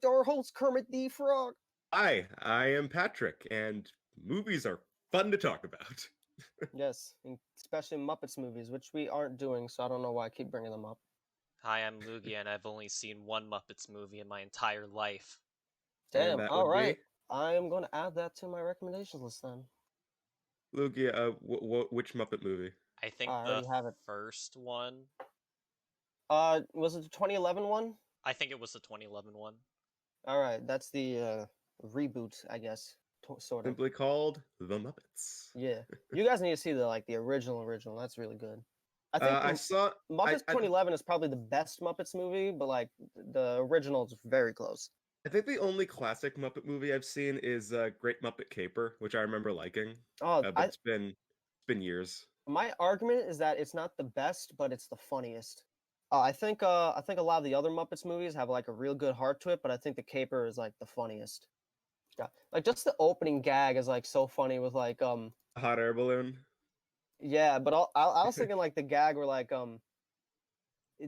with our host Kermit the Frog. Hi, I am Patrick, and movies are fun to talk about. Yes, especially Muppets movies, which we aren't doing, so I don't know why I keep bringing them up. Hi, I'm Lugia, and I've only seen one Muppets movie in my entire life. And Damn, that all would right. be I am going to add that to my recommendations list then. Lugia. Which Muppet movie? I think I the already have it. first one. Was it the 2011 one? I think it was the 2011 one. All right, that's the reboot, I guess, sort of. Simply called The Muppets. Yeah, you guys need to see the original. That's really good. I think I saw Muppets 2011 is probably the best Muppets movie, but like the original is very close. I think the only classic Muppet movie I've seen is Great Muppet Caper, which I remember liking. Oh, But it's been years. my argument is that it's not the best, but it's the funniest. I think a lot of the other Muppets movies have like a real good heart to it, but I think the Caper is like the funniest. Yeah, like just the opening gag is like so funny with like Hot air balloon. yeah, but I was thinking like the gag where like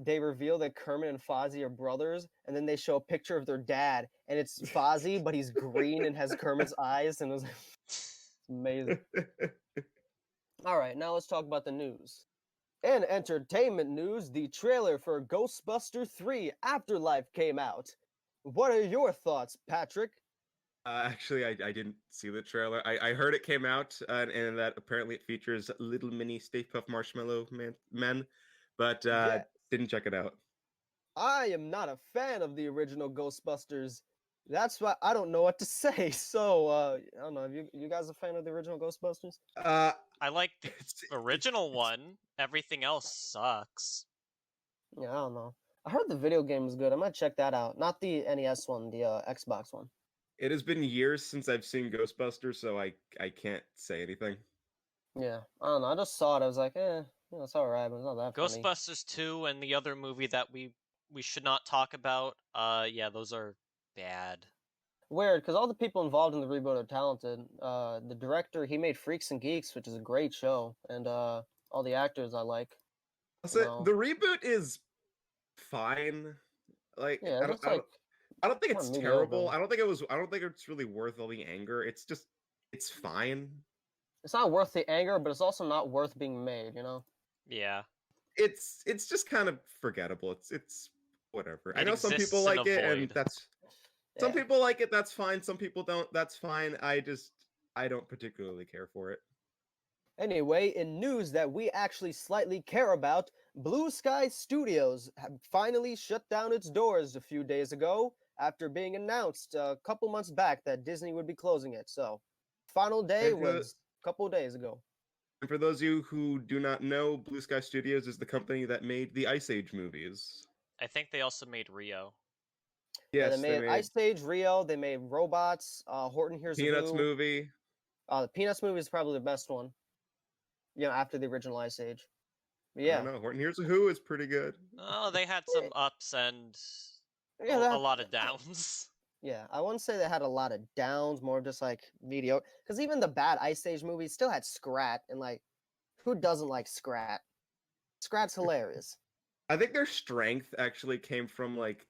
they reveal that Kermit and Fozzie are brothers, and then they show a picture of their dad, and it's Fozzie, but he's green and has Kermit's eyes, and it was it's amazing. All right, now let's talk about the news. In entertainment news, the trailer for Ghostbusters 3 Afterlife came out. What are your thoughts, Patrick? Actually, I didn't see the trailer. I heard it came out, and that apparently it features little mini Stay Puft Marshmallow men, but Yeah, didn't check it out. I am not a fan of the original Ghostbusters. That's why I don't know what to say. So, I don't know. Have you guys a fan of the original Ghostbusters? I like the original one. Everything else sucks. Yeah, I don't know. I heard the video game was good. I might check that out. Not the NES one, the Xbox one. It has been years since I've seen Ghostbusters, so I can't say anything. Yeah, I don't know. I just saw it. I was like, it's all right, but it's not that funny. Ghostbusters 2 and the other movie that we should not talk about. Yeah, those are bad. Weird, because all the people involved in the reboot are talented. The director, he made Freaks and Geeks, which is a great show, and all the actors I like. Also, the reboot is fine. Like Yeah, it's like I don't think more it's terrible. mediocre. I don't think it's really worth all the anger. It's fine. It's not worth the anger, but it's also not worth being made. Yeah. It's just kind of forgettable. It's whatever. I know some people exists in like a it, and void. that's some Yeah. people like it. That's fine. Some people don't. That's fine. I don't particularly care for it. Anyway, in news that we actually slightly care about, Blue Sky Studios have finally shut down its doors a few days ago after being announced a couple months back that Disney would be closing it. So, final day And for was a couple of days ago. and for those of you who do not know, Blue Sky Studios is the company that made the Ice Age movies. I think they also made Rio. Yeah, Yes, they made Ice Age, Rio. They made Robots. Horton Hears a Peanuts Who. movie. The Peanuts movie is probably the best one. After the original Ice Age. But I yeah, don't know. Horton Hears a Who is pretty good. Oh, they had some ups and yeah, a lot of downs. yeah. I wouldn't say they had a lot of downs, more just like mediocre. Because even the bad Ice Age movies still had Scrat, and like, who doesn't like Scrat? Scrat's hilarious. I think their strength actually came from like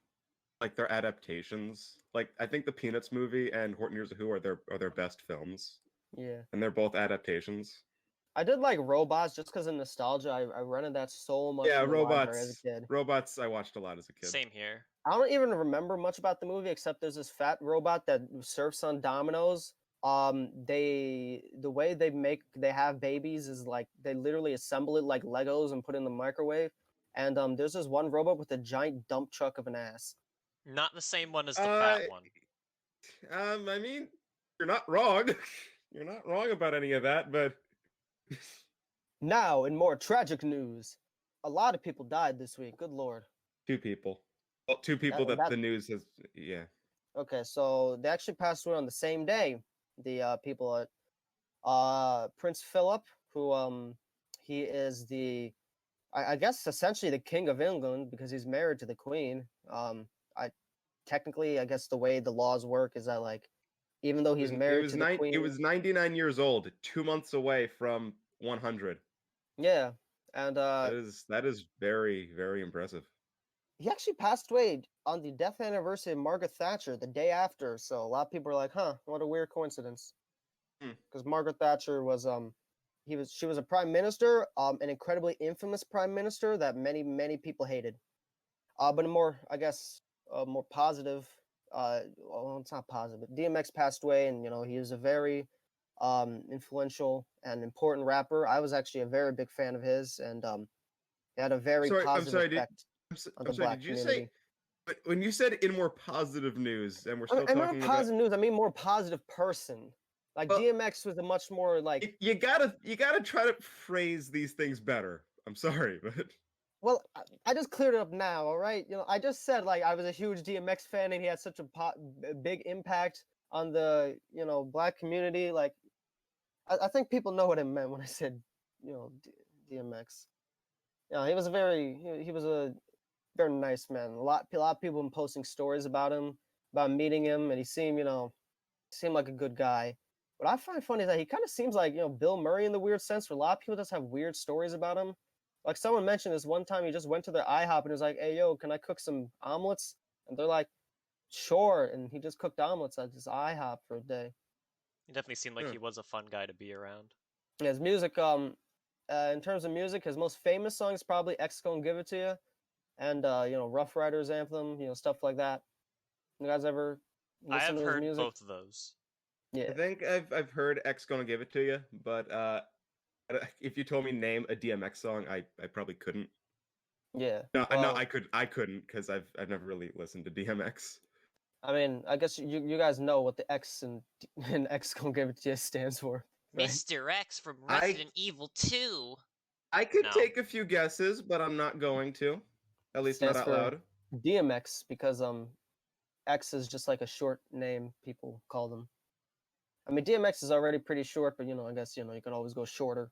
their adaptations. Like I think the Peanuts movie and Horton Hears a Who are their best films, Yeah, and they're both adaptations. I did like Robots just because of nostalgia. I rented that so much Yeah, in the library as a robots. kid. Robots. I watched a lot as a kid. Same here. I don't even remember much about the movie except there's this fat robot that surfs on dominoes. The way they have babies is like they literally assemble it like Legos and put it in the microwave. And there's this one robot with a giant dump truck of an ass. Not the same one as the fat one. I mean, you're not wrong. You're not wrong about any of that, but Now, in more tragic news, a lot of people died this week. Good lord. two people. Well, two people that the news has. Yeah. Okay, so they actually passed away on the same day. The people at Prince Philip, who he is I guess essentially the king of England because he's married to the queen. I guess the way the laws work is that like even though he's married to the queen, He was 99 years old, 2 months away from 100. yeah, and That is very, very impressive. he actually passed away on the death anniversary of Margaret Thatcher the day after. So a lot of people are like, "Huh, what a weird coincidence." Hmm. Because Margaret Thatcher was she was a prime minister, an incredibly infamous prime minister that many people hated. But a more, I guess, more positive. Well, it's not positive. But DMX passed away, and he was a very influential and important rapper. I was actually a very big fan of his, and he had a very Sorry, I'm positive sorry. effect on the I'm sorry. black Did you say? community. But when you said in more positive news, and we're still I mean talking about, positive news. I mean more positive person. Like well, DMX was a much more like. you gotta try to phrase these things better. I'm sorry, but Well, I just cleared it up now. All right, I just said like I was a huge DMX fan, and he had such a big impact on the black community. Like, I think people know what I meant when I said DMX. Yeah, he was he was a very nice man. A lot of people have been posting stories about him, about meeting him, and he seemed like a good guy. What I find funny is that he kind of seems like Bill Murray in the weird sense. Where a lot of people just have weird stories about him. Like someone mentioned this one time, he just went to their IHOP and was like, "Hey, yo, can I cook some omelets?" And they're like, "Sure." And he just cooked omelets at this IHOP for a day. He definitely seemed like yeah. he was a fun guy to be around. And his music, in terms of music, his most famous song is probably "X Gon' Give It to You," and Rough Riders Anthem, stuff like that. You guys ever I listen have to his heard music? both of those. Yeah, I think I've heard X gonna give it to you, but if you told me name a DMX song, I probably couldn't. yeah. No, Well, I couldn't because I've never really listened to DMX. I mean, I guess you guys know what the X and X Gon' Give It to You stands for, right? Mr. X from I Resident Evil 2. I could No. take a few guesses, but I'm not going to. At least not Stands out for loud. DMX because X is just like a short name people call them. I mean, DMX is already pretty short, but I guess you can always go shorter.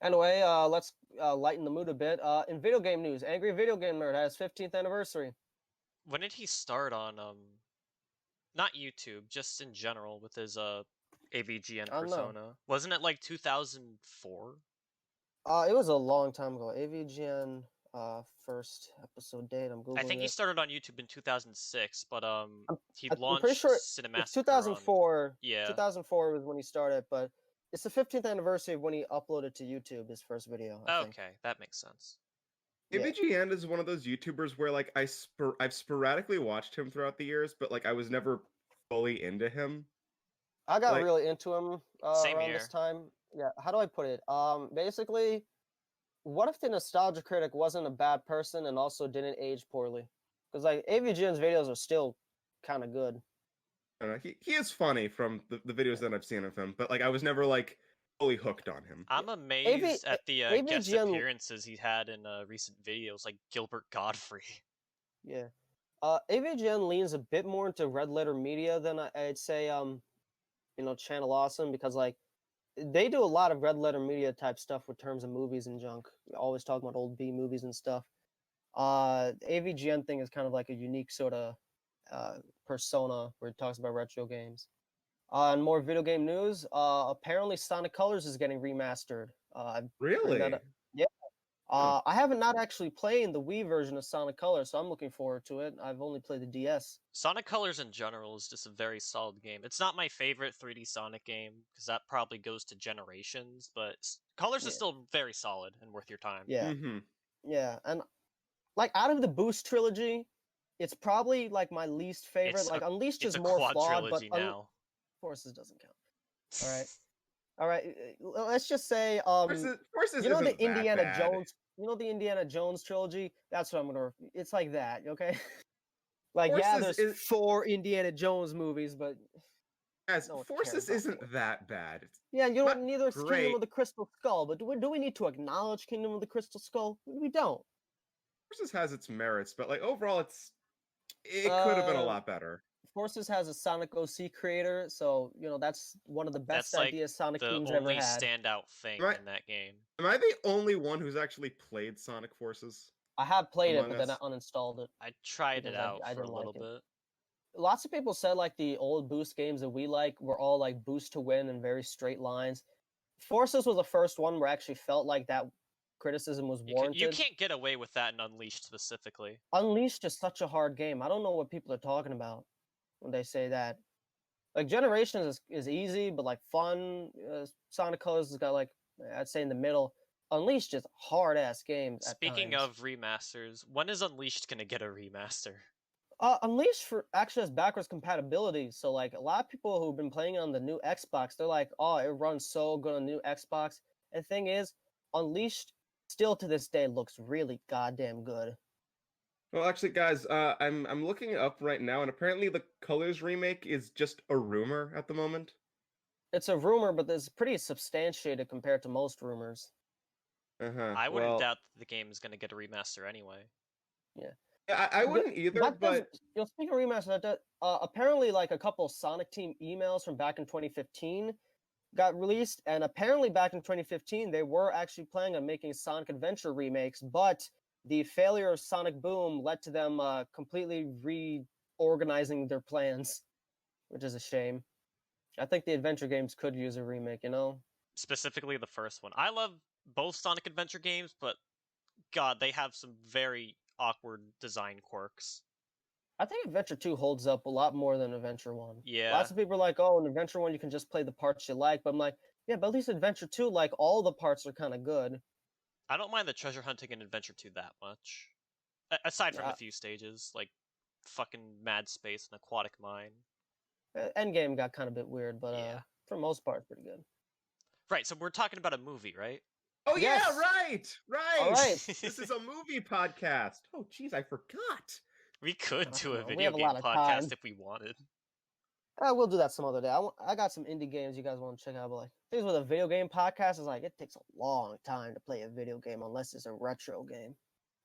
Anyway, let's lighten the mood a bit. In video game news, Angry Video Game Nerd has 15th anniversary. When did he start on not YouTube, just in general with his AVGN I don't know. persona? Wasn't it like 2004? It was a long time ago. AVGN first episode date. I'm googling I think he it. started on YouTube in 2006, but he I'm launched pretty sure Cinemassacre it's 2004. on... Yeah. 2004 was when he started, but it's the 15th anniversary of when he uploaded to YouTube his first video. I think. Okay, that makes sense. Yeah. AVGN is one of those YouTubers where like I've sporadically watched him throughout the years, but like I was never fully into him. I got Like- really into him Same around here. this time. Yeah, how do I put it? Basically, what if the nostalgia critic wasn't a bad person and also didn't age poorly? Because like AVGN's videos are still kind of good. I don't know, he is funny from the videos that I've seen of him, but like I was never like fully hooked on him. I'm amazed at the guest AVGN appearances he had in recent videos, like Gilbert Godfrey. Yeah. AVGN leans a bit more into red letter media than I'd say Channel Awesome, because like they do a lot of red letter media type stuff with terms of movies and junk. Always talking about old B movies and stuff. AVGN thing is kind of like a unique sort of persona where it talks about retro games. And more video game news. Apparently Sonic Colors is getting remastered. I've Really? heard that. Yeah. Huh. I haven't not actually played the Wii version of Sonic Colors, so I'm looking forward to it. I've only played the DS. Sonic Colors in general is just a very solid game. It's not my favorite 3D Sonic game, because that probably goes to Generations, but Colors is Yeah. still very solid and worth your time. Yeah. Mm-hmm. Yeah, and like out of the Boost trilogy, it's probably like my least favorite. It's Like Unleashed It's is a more flawed, but quadrilogy now. Forces doesn't count. All right. Let's just say Forces you know isn't the Indiana that bad. Jones, the Indiana Jones trilogy. That's what I'm gonna. It's like that, okay? Like yeah, Forces there's is- 4 Indiana Jones movies, but Guys, no one cares Forces about isn't Forces. that bad. It's Yeah, not neither is Kingdom great. of the Crystal Skull. But do we need to acknowledge Kingdom of the Crystal Skull? We don't. Forces has its merits, but like overall, it could have been a lot better. Forces has a Sonic OC creator, so that's one of the best That's like ideas Sonic the Team's ever only had. standout thing Right. in that game. Am I the only one who's actually played Sonic Forces? I have played it, Among but then I Us? uninstalled it. I tried Because it out I for a didn't little like it. bit. Lots of people said like the old Boost games that we like were all like Boost to win and very straight lines. Forces was the first one where I actually felt like that criticism was You warranted. can't get away with that in Unleashed specifically. Unleashed is such a hard game. I don't know what people are talking about when they say that. Like Generations is easy, but like fun. Sonic Colors has got like I'd say in the middle. Unleashed is hard ass games at Speaking times. of remasters, when is Unleashed gonna get a remaster? Unleashed for actually has backwards compatibility, so like a lot of people who've been playing on the new Xbox, they're like, "Oh, it runs so good on the new Xbox." And the thing is, Unleashed still to this day looks really goddamn good. Well, actually, guys, I'm looking it up right now, and apparently the Colors remake is just a rumor at the moment. It's a rumor, but it's pretty substantiated compared to most rumors. I wouldn't Well, doubt that the game is gonna get a remaster anyway. Yeah. I wouldn't either, That but doesn't, speaking of remaster, apparently like a couple Sonic Team emails from back in 2015 got released, and apparently back in 2015 they were actually planning on making Sonic Adventure remakes, but the failure of Sonic Boom led to them completely reorganizing their plans, which is a shame. I think the adventure games could use a remake, you know? Specifically the first one. I love both Sonic Adventure games, but God, they have some very awkward design quirks. I think Adventure 2 holds up a lot more than Adventure 1. Yeah. Lots of people are like, oh, in Adventure 1 you can just play the parts you like, but I'm like, yeah, but at least Adventure 2, like, all the parts are kind of good. I don't mind the treasure hunting in Adventure 2 that much. Aside from Yeah. a few stages, like fucking Mad Space and Aquatic Mine. Endgame got kind of a bit weird, but Yeah. for the most part, it's pretty good. Right, so we're talking about a movie, right? oh Yes. yeah, right. All right. This is a movie podcast. Oh, jeez, I forgot. We could I do don't a know, we video have a game lot of podcast time. if we wanted. We'll do that some other day. I got some indie games you guys want to check out, but like things with a video game podcast is like it takes a long time to play a video game unless it's a retro game.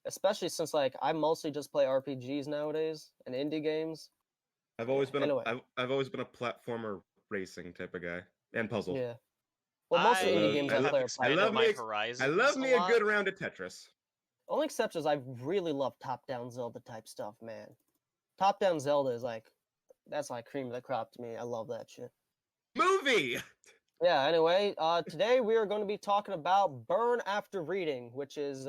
Especially since like I mostly just play RPGs nowadays and indie games. I've always been Anyway. I've always been a platformer racing type of guy and puzzle. Yeah. Well, most of the indie games I play are expanded love my me- horizons. I love me a lot. good round of Tetris. Only exception is I really love top-down Zelda type stuff, man. Top-down Zelda is like that's like cream of the crop to me. I love that shit. Movie. Yeah, anyway, today we are going to be talking about Burn After Reading, which is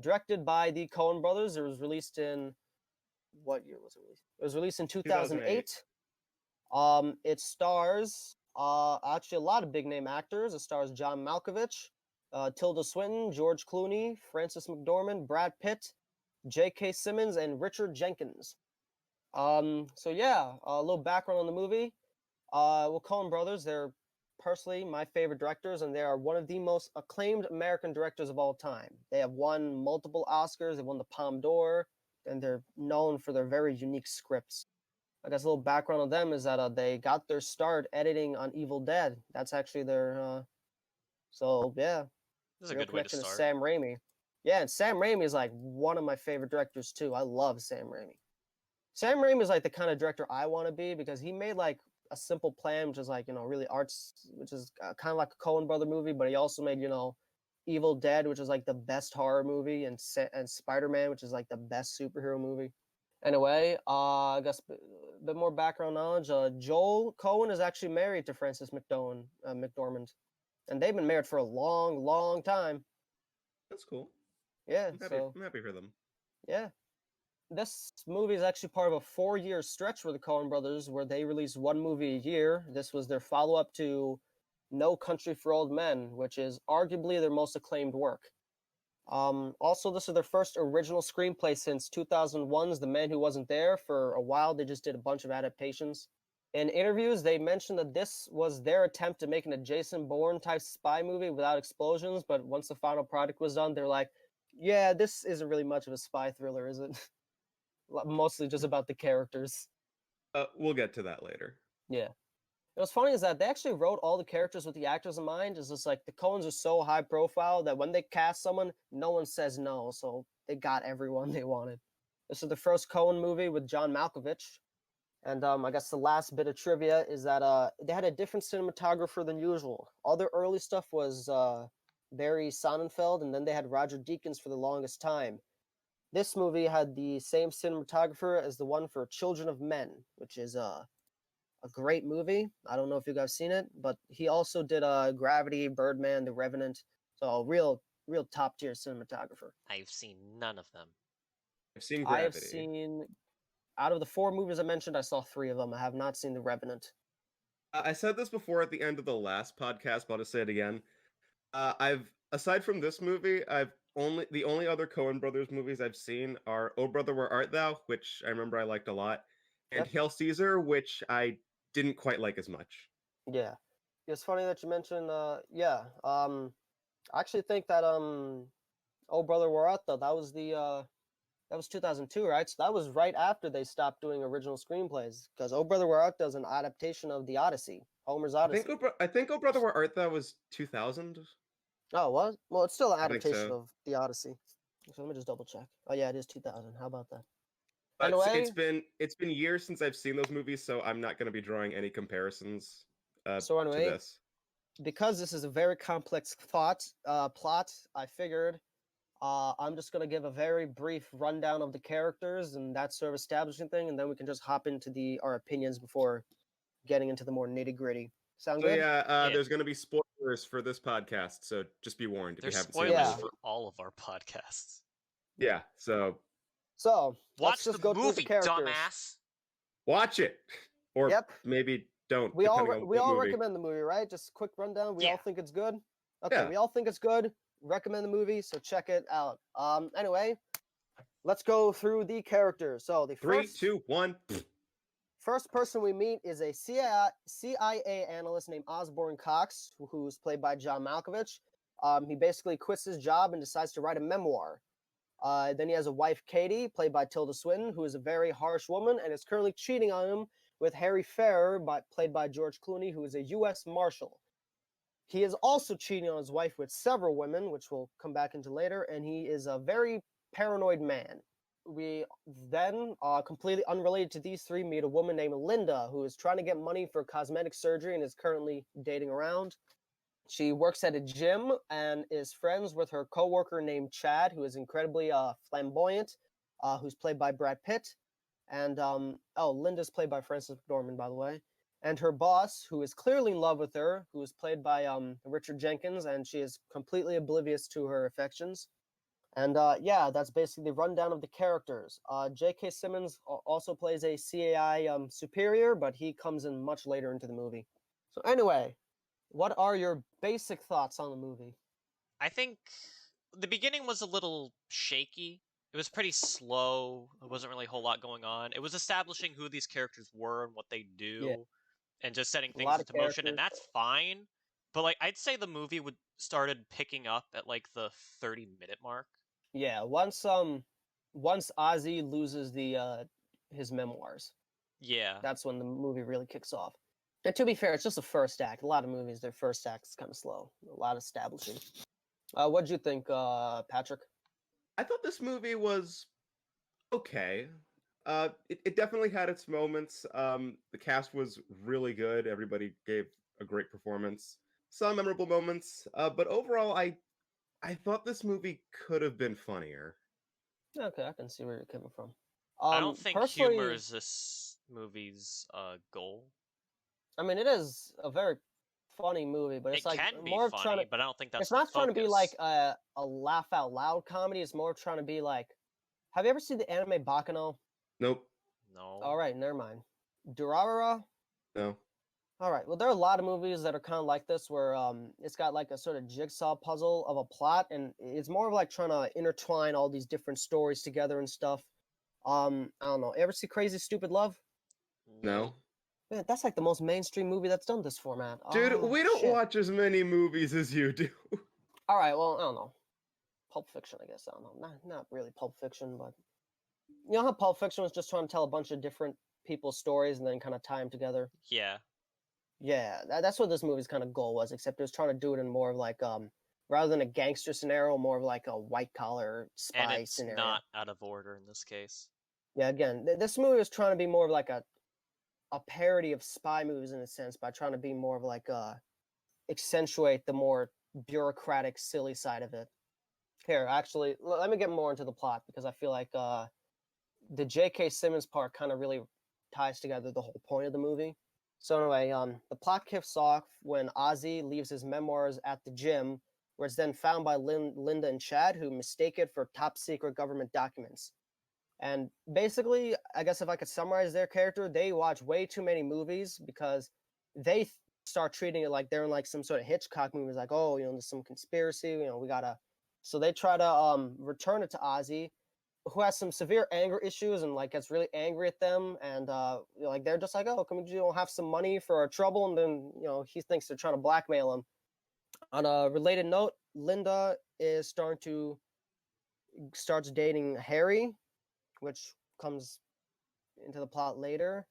directed by the Coen brothers. It was released in what year was it released? It was released in 2008. It stars actually a lot of big name actors. It stars John Malkovich, Tilda Swinton, George Clooney, Frances McDormand, Brad Pitt, J.K. Simmons, and Richard Jenkins. So yeah, a little background on the movie. Well, Coen brothers, they're personally my favorite directors, and they are one of the most acclaimed American directors of all time. They have won multiple Oscars. They won the Palme d'Or, and they're known for their very unique scripts. I guess a little background on them is that they got their start editing on Evil Dead. That's actually their. So yeah, This is a real good way to connection to start. Sam Raimi. Yeah, and Sam Raimi is like one of my favorite directors too. I love Sam Raimi. Sam Raimi is like the kind of director I want to be because he made like a simple plan, which is like really arts, which is kind of like a Coen brother movie, but he also made Evil Dead, which is like the best horror movie, and Spider-Man, which is like the best superhero movie. Anyway, I guess a bit more background knowledge. Joel Coen is actually married to Frances McDormand, and they've been married for a long, long time. That's cool. Yeah, I'm happy for them. Yeah. This movie is actually part of a 4-year stretch for the Coen brothers where they released one movie a year. This was their follow-up to No Country for Old Men, which is arguably their most acclaimed work. Also, this is their first original screenplay since 2001's The Man Who Wasn't There. For a while, they just did a bunch of adaptations. In interviews, they mentioned that this was their attempt to make an Jason Bourne type spy movie without explosions, but once the final product was done, they're like, yeah, this isn't really much of a spy thriller, is it? Mostly just about the characters. We'll get to that later. Yeah. What's funny is that they actually wrote all the characters with the actors in mind. It's just like the Coens are so high profile that when they cast someone, no one says no. So they got everyone they wanted. This is the first Coen movie with John Malkovich. And I guess the last bit of trivia is that they had a different cinematographer than usual. All their early stuff was Barry Sonnenfeld, and then they had Roger Deakins for the longest time. This movie had the same cinematographer as the one for Children of Men, which is a great movie. I don't know if you guys seen it, but he also did Gravity, Birdman, The Revenant. So a real real top tier cinematographer. I've seen none of them. I've seen I have Gravity. seen, out of the 4 movies I mentioned, I saw 3 of them. I have not seen The Revenant. I said this before at the end of the last podcast, but I'll just say it again. I've aside from this movie, the only other Coen Brothers movies I've seen are Oh Brother Where Art Thou, which I remember I liked a lot, and Yep. Hail Caesar, which I didn't quite like as much. Yeah. It's funny that you mentioned, I actually think that, Oh Brother Where Art Thou, that was 2002, right? So that was right after they stopped doing original screenplays, because Oh Brother Where Art Thou is an adaptation of the Odyssey, Homer's Odyssey. I think Oh Brother Where Art Thou was 2000. Oh, what? Well, it's still an I think adaptation so. of the Odyssey. So let me just double check. Oh yeah, it is 2000. How about that? But Anyway, it's been years since I've seen those movies, so I'm not going to be drawing any comparisons so to anyway, this. because this is a very complex plot, I figured I'm just gonna give a very brief rundown of the characters and that sort of establishing thing, and then we can just hop into our opinions before getting into the more nitty gritty. Sound So good? yeah, Yeah. there's going to be spoilers for this podcast, so just be warned if There's you haven't seen spoilers the movie. for all of our podcasts. Yeah, so So let's Watch just the go through the movie, characters. dumbass. watch it, or Yep. maybe don't, We all depending on we what all movie. recommend the movie, right? Just a quick rundown. We all Yeah. think it's good. Okay, Yeah. we all think it's good. Recommend the movie, so check it out. Anyway, let's go through the characters. So the 3, 2, 1. first person we meet is a CIA analyst named Osborne Cox, who's played by John Malkovich. He basically quits his job and decides to write a memoir. Then he has a wife, Katie, played by Tilda Swinton, who is a very harsh woman and is currently cheating on him with Harry Ferrer, played by George Clooney, who is a U.S. Marshal. He is also cheating on his wife with several women, which we'll come back into later, and he is a very paranoid man. We then, completely unrelated to these 3, meet a woman named Linda, who is trying to get money for cosmetic surgery and is currently dating around. She works at a gym and is friends with her coworker named Chad, who is incredibly flamboyant, who's played by Brad Pitt. And Linda's played by Frances McDormand, by the way. And her boss, who is clearly in love with her, who is played by Richard Jenkins, and she is completely oblivious to her affections. And yeah, that's basically the rundown of the characters. J.K. Simmons also plays a CAI superior, but he comes in much later into the movie. So anyway, what are your basic thoughts on the movie? I think the beginning was a little shaky. It was pretty slow. There wasn't really a whole lot going on. It was establishing who these characters were and what they do, and just setting A things lot of into motion, and characters. that's fine. But like, I'd say the movie would started picking up at like the 30-minute mark. Yeah, once Ozzy loses his memoirs, Yeah. that's when the movie really kicks off. And to be fair, it's just the first act. A lot of movies, their first act is kind of slow. A lot of establishing. What'd you think, Patrick? I thought this movie was okay. It definitely had its moments. The cast was really good. Everybody gave a great performance. Some memorable moments, but overall, I thought this movie could have been funnier. Okay, I can see where you're coming from. I don't think humor Personally, is this movie's goal. I mean, it is a very funny movie, but it's It like can be more of trying funny, to. but I don't think that's It's the not trying to be like focus. a laugh out loud comedy. It's more trying to be like. Have you ever seen the anime Baccano? Nope. No. All right, never mind. Durarara. No. All right. Well, there are a lot of movies that are kind of like this, where it's got like a sort of jigsaw puzzle of a plot, and it's more of like trying to intertwine all these different stories together and stuff. I don't know. Ever see Crazy Stupid Love? No. Man, that's like the most mainstream movie that's done this format. Dude, Oh, we don't shit. watch as many movies as you do. All right. Well, I don't know. Pulp Fiction, I guess. I don't know. Not really Pulp Fiction, but you know how Pulp Fiction was just trying to tell a bunch of different people's stories and then kind of tie them together. Yeah. Yeah, that's what this movie's kind of goal was, except it was trying to do it in more of like rather than a gangster scenario, more of like a white collar spy And it's scenario. not out of order in this case. Yeah, again, this movie was trying to be more of like a parody of spy movies in a sense, by trying to be more of like accentuate the more bureaucratic, silly side of it. Here, actually, let me get more into the plot, because I feel like the J.K. Simmons part kind of really ties together the whole point of the movie. So anyway, the plot kicks off when Ozzy leaves his memoirs at the gym, where it's then found by Linda and Chad, who mistake it for top secret government documents. And basically, I guess if I could summarize their character, they watch way too many movies because they start treating it like they're in like some sort of Hitchcock movies, like, oh, there's some conspiracy, we gotta. So they try to return it to Ozzy, who has some severe anger issues and like gets really angry at them, and like they're just like, oh, can we have some money for our trouble? And then he thinks they're trying to blackmail him. On a related note, Linda is starts dating Harry, which comes into the plot later.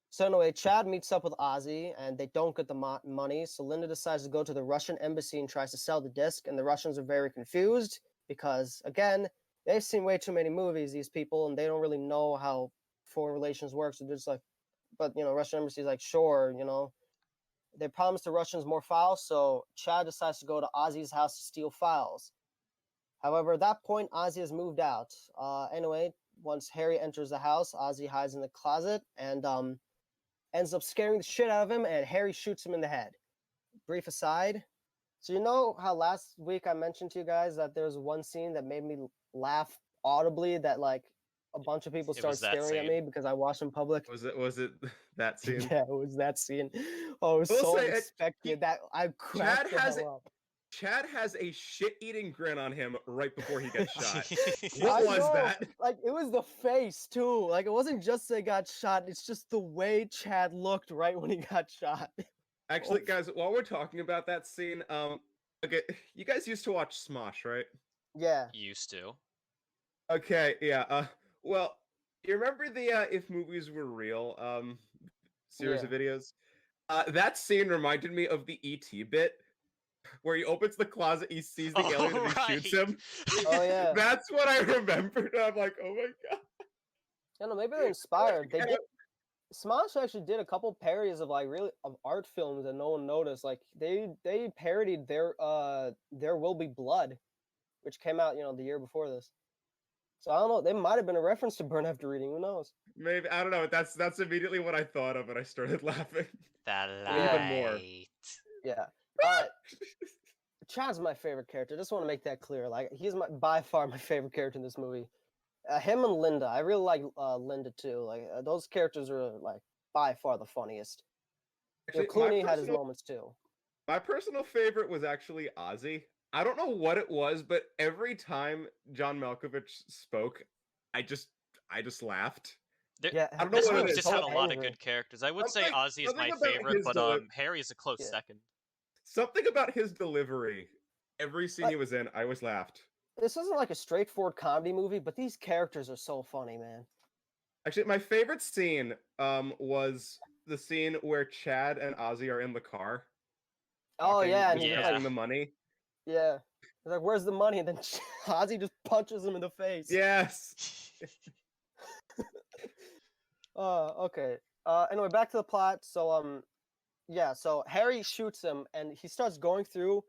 So anyway, Chad meets up with Ozzy, and they don't get the money. So Linda decides to go to the Russian embassy and tries to sell the disc, and the Russians are very confused because, again, they've seen way too many movies, these people, and they don't really know how foreign relations work. So they're just like, but Russian embassy is like, sure, They promised the Russians more files, so Chad decides to go to Ozzy's house to steal files. However, at that point, Ozzy has moved out. Anyway, once Harry enters the house, Ozzy hides in the closet and ends up scaring the shit out of him, and Harry shoots him in the head. Brief aside. So you know how last week I mentioned to you guys that there's one scene that made me laugh audibly, that like a bunch of people started staring at me because I watched in public? Was it that scene? Yeah, it was that scene. Oh, it was so unexpected that I cracked the hell up. Chad has a shit-eating grin on him right before he gets shot. What was that? Like, it was the face, too. Like, it wasn't just they got shot. It's just the way Chad looked right when he got shot. Actually, guys, while we're talking about that scene, okay, you guys used to watch Smosh, right? Yeah. Used to. Okay, yeah. Well, you remember the If Movies Were Real series of videos? That scene reminded me of the E.T. bit, where he opens the closet, he sees the alien, and he shoots him. Oh, yeah. That's what I remembered. I'm like, oh my god. I don't know, maybe they're inspired. They did. Smosh actually did a couple parodies of like really of art films that no one noticed. Like they parodied There Will Be Blood, which came out the year before this. So I don't know. They might have been a reference to Burn After Reading. Who knows? Maybe, I don't know. That's immediately what I thought of, and I started laughing. The Even more. Yeah. Chad's my favorite character. Just want to make that clear. Like he's by far my favorite character in this movie. Him and Linda. I really like Linda too. Like those characters are like by far the funniest. Actually, Clooney had his moments too. My personal favorite was actually Ozzy. I don't know what it was, but every time John Malkovich spoke, I just laughed. Yeah, I don't know this what movie it just is. had a lot of good characters. I would say Ozzy is my favorite, but Harry is a close second. Something about his delivery. Every scene he was in, I always laughed. This isn't like a straightforward comedy movie, but these characters are so funny, man. Actually, my favorite scene was the scene where Chad and Ozzy are in the car. Oh yeah, and discussing the money. Yeah, he's like, "Where's the money?" And then Ozzy just punches him in the face. Yes. Okay. Anyway, back to the plot. So yeah. So Harry shoots him, and he starts going through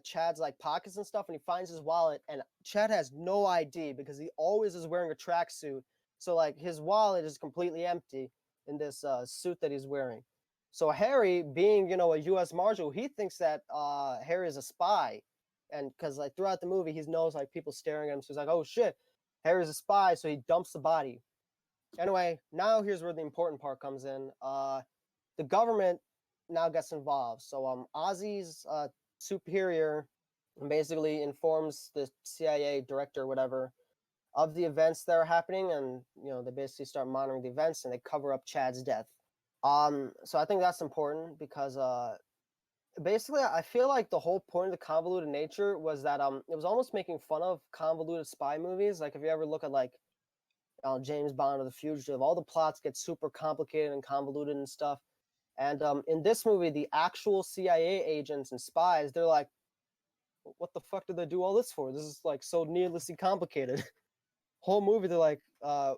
Chad's like pockets and stuff, and he finds his wallet, and Chad has no ID because he always is wearing a tracksuit. So like his wallet is completely empty in this suit that he's wearing. So Harry, being a U.S. Marshal, he thinks that Harry is a spy, and because like throughout the movie, he knows like people staring at him. So he's like, "Oh shit, Harry's a spy." So he dumps the body. Anyway, now here's where the important part comes in. The government now gets involved. So Ozzy's superior basically informs the CIA director, or whatever, of the events that are happening, and they basically start monitoring the events, and they cover up Chad's death. So I think that's important because basically I feel like the whole point of the convoluted nature was that it was almost making fun of convoluted spy movies. Like if you ever look at like James Bond or The Fugitive, all the plots get super complicated and convoluted and stuff. And in this movie, the actual CIA agents and spies, they're like, what the fuck did they do all this for? This is like so needlessly complicated. Whole movie, they're like the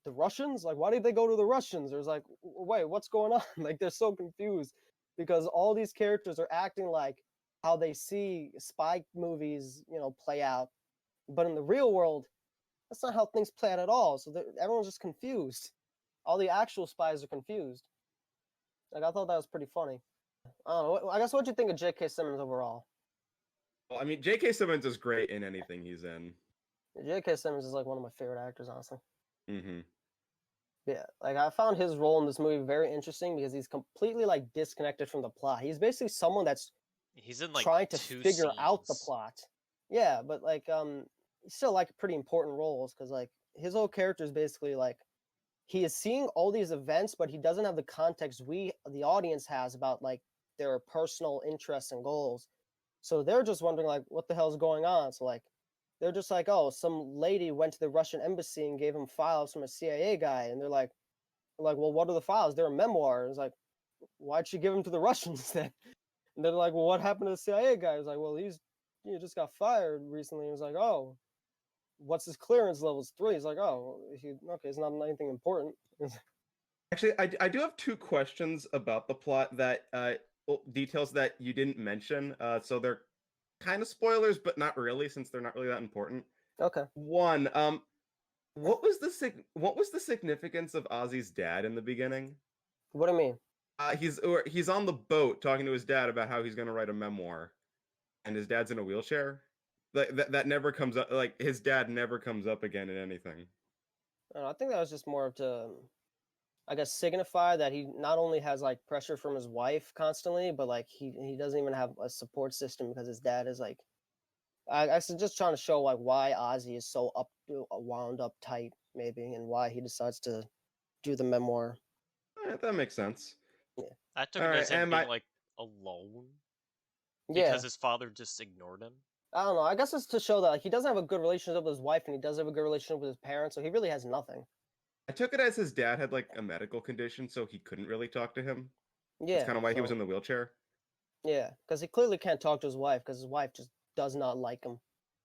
Russians? Like, why did they go to the Russians? There's like, wait, what's going on? Like, they're so confused because all these characters are acting like how they see spy movies, play out. But in the real world, that's not how things play out at all. So everyone's just confused. All the actual spies are confused. Like, I thought that was pretty funny. I don't know. I guess what'd you think of J.K. Simmons overall? Well, I mean, J.K. Simmons is great in anything he's in. J.K. Simmons is like one of my favorite actors, honestly. Mm-hmm. Yeah, like I found his role in this movie very interesting because he's completely like disconnected from the plot. He's basically someone that's He's in like trying to 2 figure out the scenes. plot. Yeah, but like he's still like pretty important roles because like his whole character is basically like he is seeing all these events, but he doesn't have the context we the audience has about like their personal interests and goals. So they're just wondering like what the hell's going on. So like they're just like, oh, some lady went to the Russian embassy and gave him files from a CIA guy, and they're like, well, what are the files? They're a memoir. And it's like, why'd she give them to the Russians then? And they're like, well, what happened to the CIA guy? He's like, well, he just got fired recently. And he's like, oh, what's his clearance level? It's 3. He's like, oh, okay, it's not anything important. Actually, I do have 2 questions about the plot that details that you didn't mention. So they're kind of spoilers, but not really, since they're not really that important. Okay. One, what was the significance of Ozzy's dad in the beginning? What do you mean? He's on the boat talking to his dad about how he's going to write a memoir, and his dad's in a wheelchair. That never comes up. Like his dad never comes up again in anything. I don't know, I think that was just more to, I guess, signify that he not only has like pressure from his wife constantly, but like he doesn't even have a support system because his dad is like, I guess just trying to show like why Ozzy is so wound up tight maybe, and why he decides to do the memoir. That makes sense. I took All it right, as him and being my like alone Yeah, because his father just ignored him. I don't know. I guess it's to show that like, he doesn't have a good relationship with his wife, and he does have a good relationship with his parents, so he really has nothing. I took it as his dad had like a medical condition, so he couldn't really talk to him. That's Yeah, kind of why he was in so the wheelchair. yeah, because he clearly can't talk to his wife because his wife just does not like him.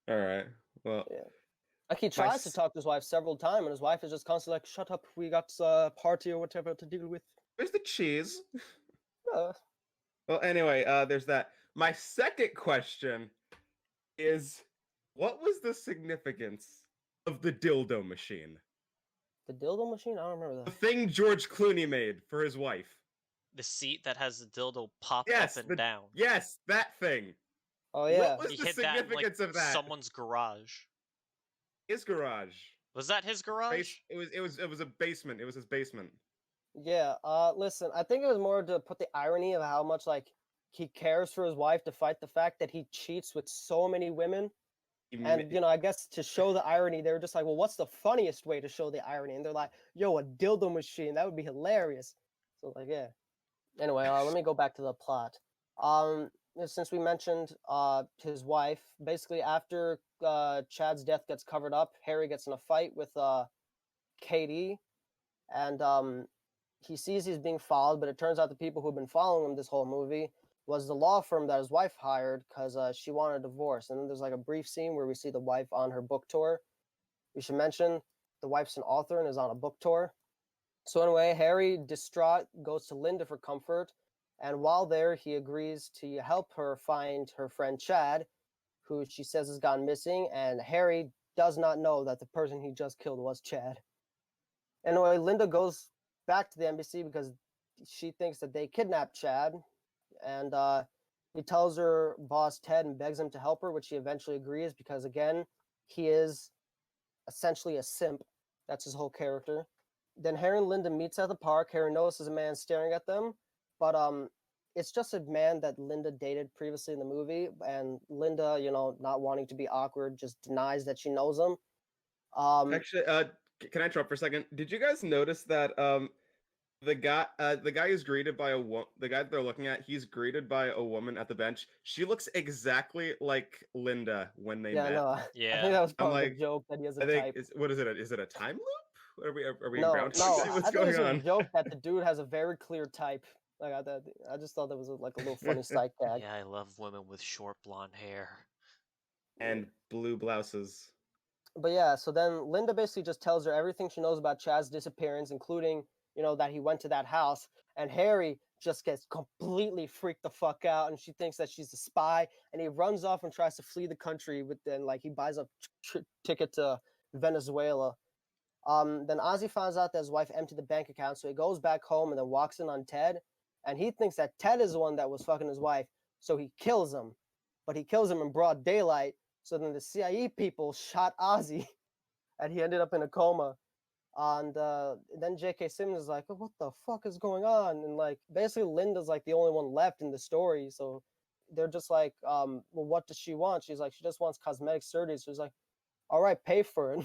All right. Well, Yeah, like he my tries to talk to his wife several times, and his wife is just constantly like, "Shut up, we got a party or whatever to deal with." where's the cheese? Uh, Well, anyway, there's that. My second question is, what was the significance of the dildo machine? the dildo machine? I don't remember The that. thing George Clooney made for his wife. The seat that has the dildo pop Yes, up and down. yes, that thing. Oh What yeah, was He the hid that in like significance of that? someone's garage. His garage. Was that his garage? It was a basement. It was his basement. yeah. Listen, I think it was more to put the irony of how much like he cares for his wife, to fight the fact that he cheats with so many women. And I guess to show the irony, they were just like, well, what's the funniest way to show the irony? And they're like, yo, a dildo machine, that would be hilarious. So like, yeah. Anyway, let me go back to the plot. Since we mentioned his wife, basically after Chad's death gets covered up, Harry gets in a fight with Katie, and he sees he's being followed, but it turns out the people who've been following him this whole movie was the law firm that his wife hired because she wanted a divorce. And then there's like a brief scene where we see the wife on her book tour. We should mention the wife's an author and is on a book tour. So anyway, Harry, distraught, goes to Linda for comfort, and while there, he agrees to help her find her friend Chad, who she says has gone missing, and Harry does not know that the person he just killed was Chad. Anyway, Linda goes back to the embassy because she thinks that they kidnapped Chad, and he tells her boss Ted and begs him to help her, which he eventually agrees because, again, he is essentially a simp. That's his whole character. Then Harry and Linda meets at the park. Harry notices a man staring at them, but it's just a man that Linda dated previously in the movie, and Linda, not wanting to be awkward, just denies that she knows him. Actually, can I interrupt for a second? Did you guys notice that the guy who's greeted by the guy that they're looking at, he's greeted by a woman at the bench. She looks exactly like Linda when they Yeah, I met. know. I Yeah. think that was I'm part of like, the joke that he has a I think type. what is it? Is it a time loop? Are we in No, Groundhog no, Day? I What's think going it's on? a joke that the dude has a very clear type. Like I just thought that was like a little funny side tag. Yeah, I love women with short blonde hair. And blue blouses. But yeah, so then Linda basically just tells her everything she knows about Chad's disappearance, including, that he went to that house. And Harry just gets completely freaked the fuck out, and she thinks that she's a spy, and he runs off and tries to flee the country. But then, like, he buys a ticket to Venezuela. Then Ozzy finds out that his wife emptied the bank account, so he goes back home and then walks in on Ted, and he thinks that Ted is the one that was fucking his wife, so he kills him. but he kills him in broad daylight. So then the CIA people shot Ozzy, and he ended up in a coma. And then J.K. Simmons is like, oh, what the fuck is going on? And like, basically, Linda's like the only one left in the story. So they're just like, well, what does she want? She's like, she just wants cosmetic surgery. So he's like, all right, pay for it.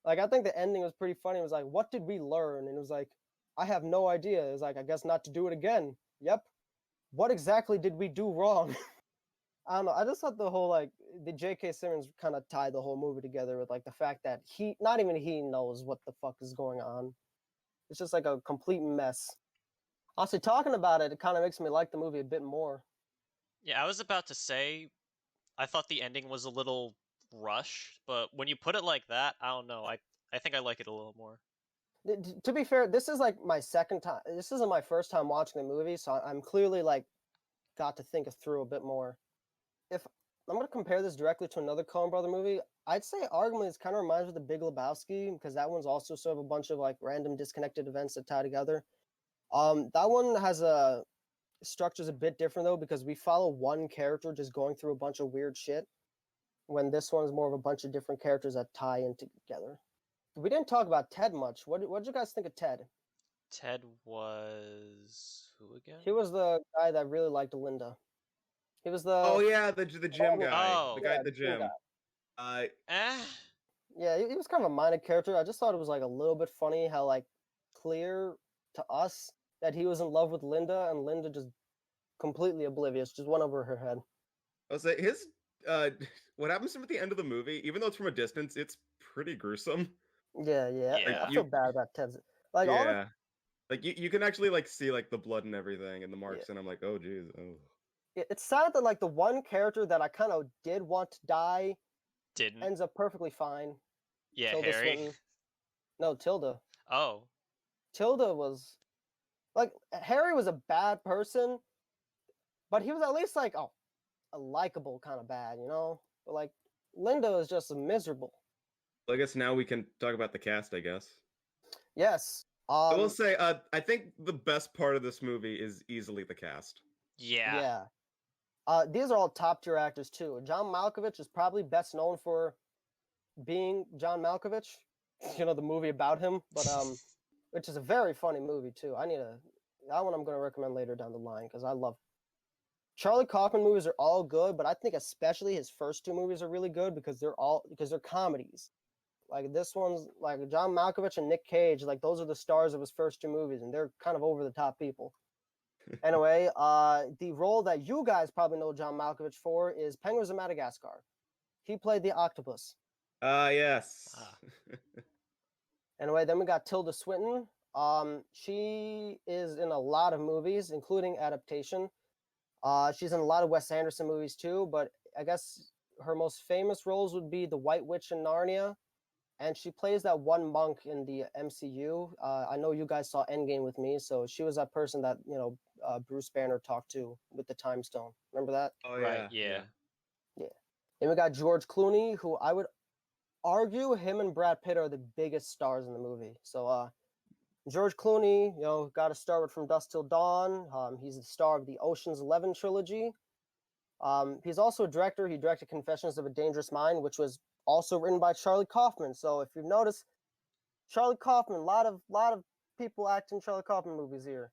Like, I think the ending was pretty funny. It was like, what did we learn? And it was like, I have no idea. It was like, I guess not to do it again. Yep. What exactly did we do wrong? I don't know. I just thought the whole like the J.K. Simmons kind of tied the whole movie together with like the fact that not even he knows what the fuck is going on. It's just like a complete mess. Honestly, talking about it, it kind of makes me like the movie a bit more. Yeah, I was about to say, I thought the ending was a little rushed, but when you put it like that, I don't know. I think I like it a little more. To be fair, this is like my second time. This isn't my first time watching the movie, so I'm clearly like got to think it through a bit more. If I'm going to compare this directly to another Coen Brother movie, I'd say arguably it kind of reminds me of The Big Lebowski, because that one's also sort of a bunch of like random disconnected events that tie together. That one has a structure's a bit different though, because we follow one character just going through a bunch of weird shit, when this one's more of a bunch of different characters that tie in together. We didn't talk about Ted much. What did you guys think of Ted? Ted was who again? He was the guy that really liked Linda. He was the Oh yeah, the gym guy, Oh. the guy at the gym gym. Eh. Yeah, he was kind of a minor character. I just thought it was like a little bit funny how like clear to us that he was in love with Linda, and Linda just completely oblivious, just went over her head. I was like, what happens to him at the end of the movie, even though it's from a distance, it's pretty gruesome. Yeah. Yeah. I feel bad about Ted's. Like all the, like you can actually like see like the blood and everything and the marks, and I'm like, oh geez, oh. it's sad that like the one character that I kind of did want to die Didn't. ends up perfectly fine. Yeah, Tilda Harry. Swinton. No, Tilda. Oh. Tilda was like Harry was a bad person, but he was at least like a likable kind of bad, you know? But like Linda is just miserable. I guess now we can talk about the cast, I guess. Yes. I will say, I think the best part of this movie is easily the cast. Yeah. These are all top tier actors too. John Malkovich is probably best known for being John Malkovich, you know, the movie about him, but which is a very funny movie too. That one I'm going to recommend later down the line because I love Charlie Kaufman movies are all good, but I think especially his first two movies are really good because they're comedies. Like this one's like John Malkovich and Nick Cage, like those are the stars of his first two movies, and they're kind of over the top people. Anyway, the role that you guys probably know John Malkovich for is Penguins of Madagascar. He played the octopus. Yes. Anyway, then we got Tilda Swinton. She is in a lot of movies, including adaptation. She's in a lot of Wes Anderson movies too, but I guess her most famous roles would be The White Witch in Narnia, and she plays that one monk in the MCU. I know you guys saw Endgame with me, so she was that person that Bruce Banner talked to with the Time Stone. Remember that? Oh Right. yeah. Then we got George Clooney, who I would argue him and Brad Pitt are the biggest stars in the movie. So George Clooney, got to start with From Dusk Till Dawn. He's the star of the Ocean's 11 trilogy. He's also a director. He directed Confessions of a Dangerous Mind, which was also written by Charlie Kaufman. So if you've noticed, Charlie Kaufman, a lot of people act in Charlie Kaufman movies here.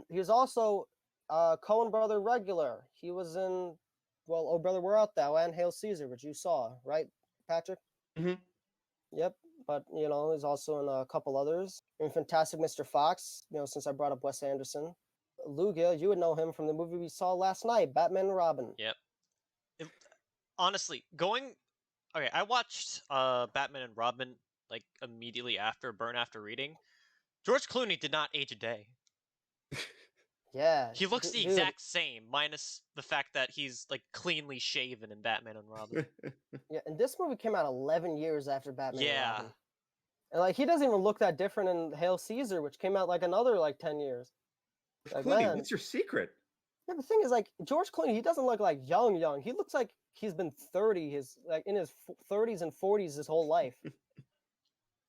He was also Coen Brother regular. He was in, Oh Brother, Where Art Thou? And Hail Caesar, which you saw, right, Patrick? Mm-hmm. Yep, but he's also in a couple others. In Fantastic Mr. Fox, since I brought up Wes Anderson. Lugia, you would know him from the movie we saw last night, Batman and Robin. Yep. Honestly, I watched Batman and Robin like immediately after Burn After Reading. George Clooney did not age a day. Yeah. He looks the exact same, minus the fact that he's like cleanly shaven in Batman and Robin. Yeah, and this movie came out 11 years after Batman and Yeah. Robin. And like he doesn't even look that different in Hail Caesar, which came out like another 10 years. Like, Clooney, man. what's your secret? Yeah, the thing is, like, George Clooney, he doesn't look like young. He looks like he's been 30, in his 30s and 40s his whole life.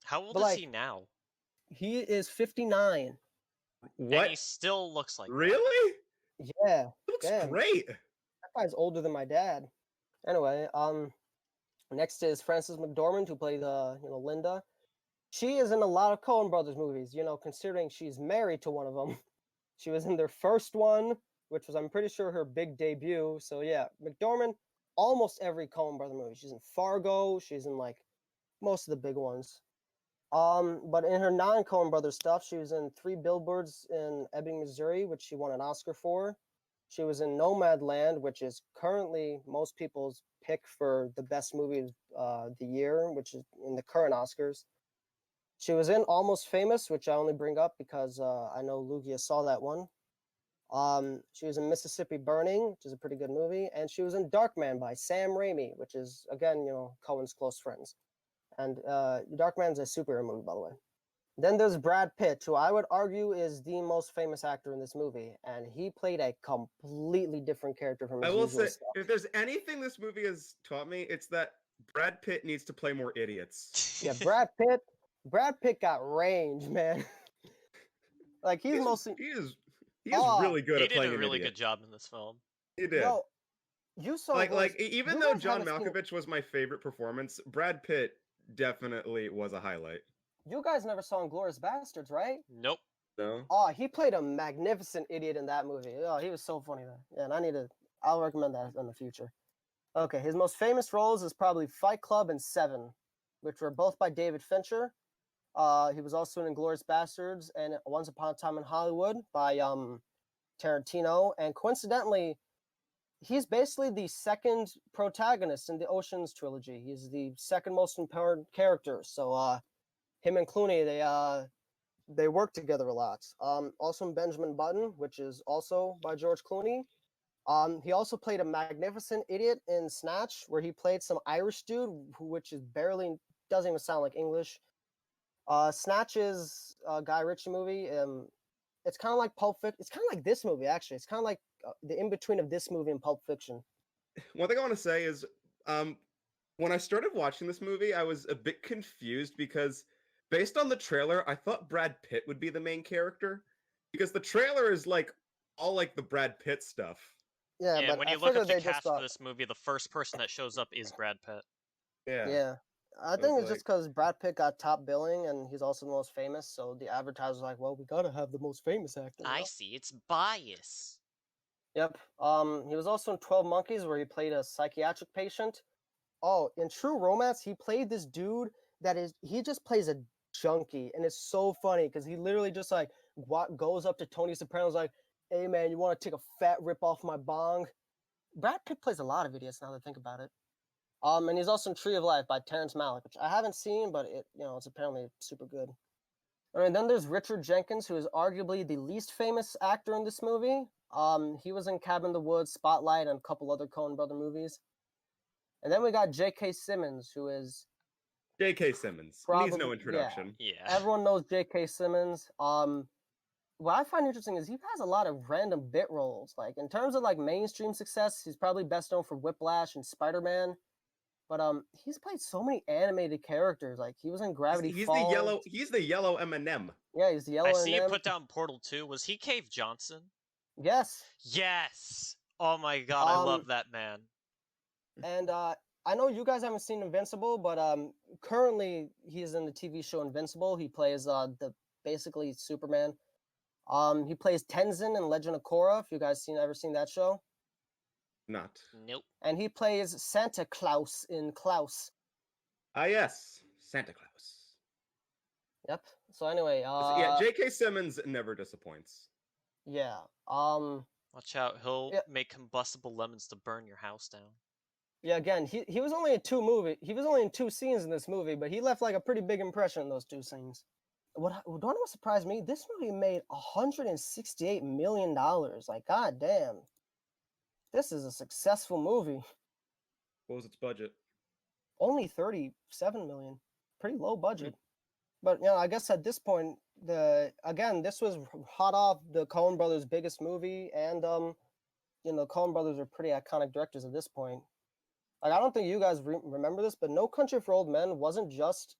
How old is he now? He is 59. What? And he still looks like Really? Yeah. He looks great. I guy's older than my dad. Anyway, next is Frances McDormand, who played Linda. She is in a lot of Coen Brothers movies. Considering she's married to one of them. She was in their first one, which was, I'm pretty sure, her big debut. So yeah, McDormand, almost every Coen Brother movie. She's in Fargo. She's in like most of the big ones. But in her non-Coen Brothers stuff, she was in 3 Billboards in Ebbing, Missouri, which she won an Oscar for. She was in Nomadland, which is currently most people's pick for the best movie of the year, which is in the current Oscars. She was in Almost Famous, which I only bring up because I know Lugia saw that one. She was in Mississippi Burning, which is a pretty good movie, and she was in Darkman by Sam Raimi, which is, again, Coen's close friends. And Darkman's a superhero movie, by the way. Then there's Brad Pitt, who I would argue is the most famous actor in this movie, and he played a completely different character from his I will usual say, stuff. if there's anything this movie has taught me, it's that Brad Pitt needs to play more idiots. Yeah, Brad Pitt got range, man. Like he's mostly he is really good he at playing did a an really idiot. good job in this film. He did. Yo, you saw even you though guys John haven't seen- Malkovich was my favorite performance, Brad Pitt definitely was a highlight. You guys never saw Inglourious Bastards, right? Nope. No. Oh, he played a magnificent idiot in that movie. Oh, he was so funny there. Yeah, and I'll recommend that in the future. Okay, his most famous roles is probably Fight Club and Seven, which were both by David Fincher. He was also in Inglourious Bastards and Once Upon a Time in Hollywood by Tarantino. And coincidentally, he's basically the second protagonist in the Ocean's trilogy. He's the second most important character. So him and Clooney, they work together a lot. Also in Benjamin Button, which is also by George Clooney. He also played a magnificent idiot in Snatch, where he played some Irish dude, which is barely doesn't even sound like English. Snatch is a Guy Ritchie movie. It's kind of like Pulp Fiction. It's kind of like this movie, actually. It's kind of like the in between of this movie and Pulp Fiction. One thing I want to say is, when I started watching this movie, I was a bit confused because, based on the trailer, I thought Brad Pitt would be the main character because the trailer is like all like the Brad Pitt stuff. Yeah, but when I you look figured at the they cast just for this movie, the first person that shows up is Brad Pitt. Yeah. I was think it's just like- because Brad Pitt got top billing and he's also the most famous. So the advertisers like, well, we gotta have the most famous actor. I see, it's bias. Yep. He was also in 12 Monkeys, where he played a psychiatric patient. Oh, in True Romance, he played this dude he just plays a junkie, and it's so funny because he literally just like goes up to Tony Soprano's like, "Hey man, you want to take a fat rip off my bong?" Brad Pitt plays a lot of idiots now that I think about it. And he's also in Tree of Life by Terrence Malick, which I haven't seen, but it's apparently super good. All right, then there's Richard Jenkins, who is arguably the least famous actor in this movie. He was in Cabin in the Woods, Spotlight, and a couple other Coen Brother movies. And then we got J.K. Simmons, who is J.K. Simmons needs no introduction. Yeah. everyone knows J.K. Simmons. What I find interesting is he has a lot of random bit roles. Like in terms of like mainstream success, he's probably best known for Whiplash and Spider-Man. But he's played so many animated characters. Like he was in Gravity Falls. He's the yellow M&M. Yeah, he's the yellow. I see you M&M. put down Portal 2. Was he Cave Johnson? Yes. Yes! Oh my god, I love that man. And I know you guys haven't seen Invincible, but currently he's in the TV show Invincible. He plays basically Superman. He plays Tenzin in Legend of Korra. If you guys ever seen that show. Not. Nope. And he plays Santa Claus in Klaus. Ah, yes, Santa Claus. Yep. So anyway, Yeah, J.K. Simmons never disappoints. Yeah. Watch out, he'll Yeah. make combustible lemons to burn your house down. Yeah. Again, he was only in He was only in 2 scenes in this movie, but he left like a pretty big impression in those 2 scenes. Don't know what surprised me. This movie made $168 million. Like, god damn. This is a successful movie. What was its budget? Only 37 million. Pretty low budget. But I guess at this point, this was hot off the Coen Brothers' biggest movie, and the Coen Brothers are pretty iconic directors at this point. Like, I don't think you guys remember this, but No Country for Old Men wasn't just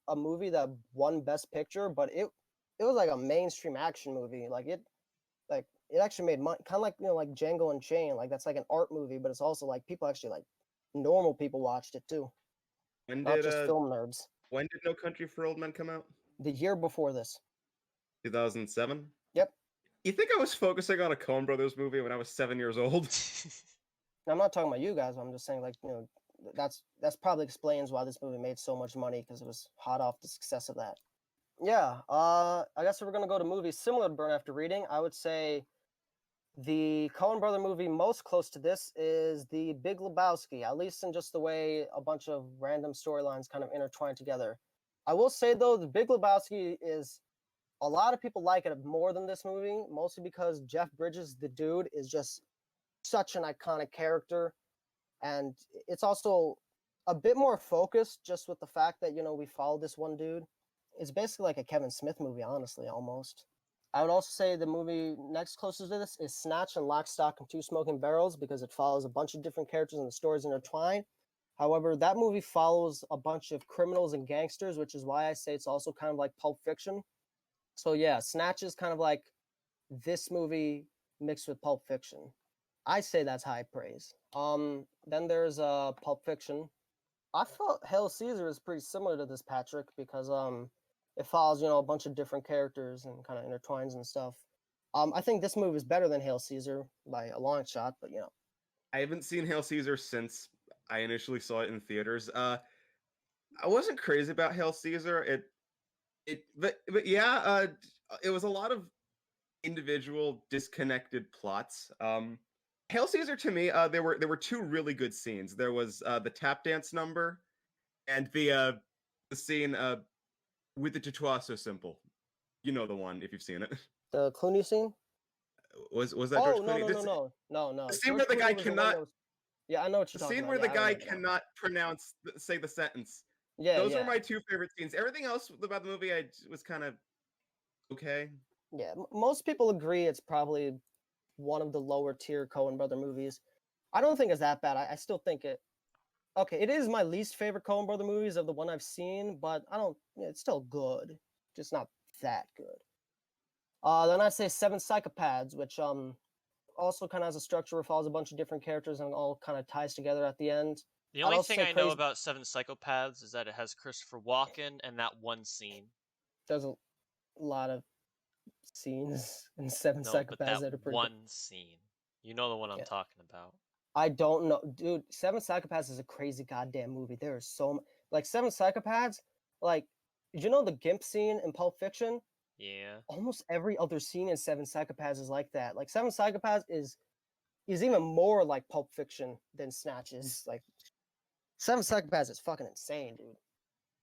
a movie that won Best Picture, but it was like a mainstream action movie. Like like it actually made money, kind of like like Django Unchained. Like that's like an art movie, but it's also like people actually like normal people watched it too, When not did just film nerds. No Country for Old Men come out? The year before this. 2007. Yep. You think I was focusing on a Coen Brothers movie when I was 7 years old? I'm not talking about you guys. I'm just saying like that's probably explains why this movie made so much money because it was hot off the success of that. Yeah. I guess if we're gonna go to movies similar to Burn After Reading, I would say the Coen Brother movie most close to this is The Big Lebowski, at least in just the way a bunch of random storylines kind of intertwine together. I will say though, The Big Lebowski is a lot of people like it more than this movie, mostly because Jeff Bridges, the dude, is just such an iconic character, and it's also a bit more focused just with the fact that we follow this one dude. It's basically like a Kevin Smith movie, honestly, almost. I would also say the movie next closest to this is Snatch and Lock, Stock, and Two Smoking Barrels because it follows a bunch of different characters and the stories intertwine. However, that movie follows a bunch of criminals and gangsters, which is why I say it's also kind of like Pulp Fiction. So yeah, Snatch is kind of like this movie mixed with Pulp Fiction. I say that's high praise. Then there's Pulp Fiction. I felt Hail Caesar is pretty similar to this, Patrick, because it follows a bunch of different characters and kind of intertwines and stuff. I think this movie is better than Hail Caesar by a long shot, but I haven't seen Hail Caesar since I initially saw it in theaters. I wasn't crazy about Hail Caesar. But yeah, it was a lot of individual disconnected plots. Hail Caesar to me, there were two really good scenes. There was the tap dance number and the scene with the tutoir so simple. You know the one if you've seen it. the Clooney scene. Was that George Oh no Clooney? no no no no no. The scene George where the guy Clooney was the one cannot that was. Yeah, I know what the you're talking scene about. where Yeah, the I guy remember that one. cannot say the sentence. Yeah, Those yeah. were my two favorite scenes. Everything else about the movie I was kind of okay. Yeah, most people agree it's probably one of the lower tier Coen Brother movies. I don't think it's that bad. I still think it. Okay, it is my least favorite Coen Brother movies of the one I've seen, but I don't. It's still good, just not that good. Then I'd say Seven Psychopaths, which also kind of has a structure where it follows a bunch of different characters and all kind of ties together at the end. The I'd only also thing say I know Crazy. about Seven Psychopaths is that it has Christopher Walken and that one scene. There's a lot of scenes in Seven No, but Psychopaths that that are pretty good. one scene. You know the one I'm Yeah. talking about. I don't know, dude. Seven Psychopaths is a crazy goddamn movie. There is so much, like Seven Psychopaths. Like, did you know the Gimp scene in Pulp Fiction? Yeah. Almost every other scene in Seven Psychopaths is like that. Like Seven Psychopaths is even more like Pulp Fiction than Snatch is. Like Seven Psychopaths is fucking insane, dude.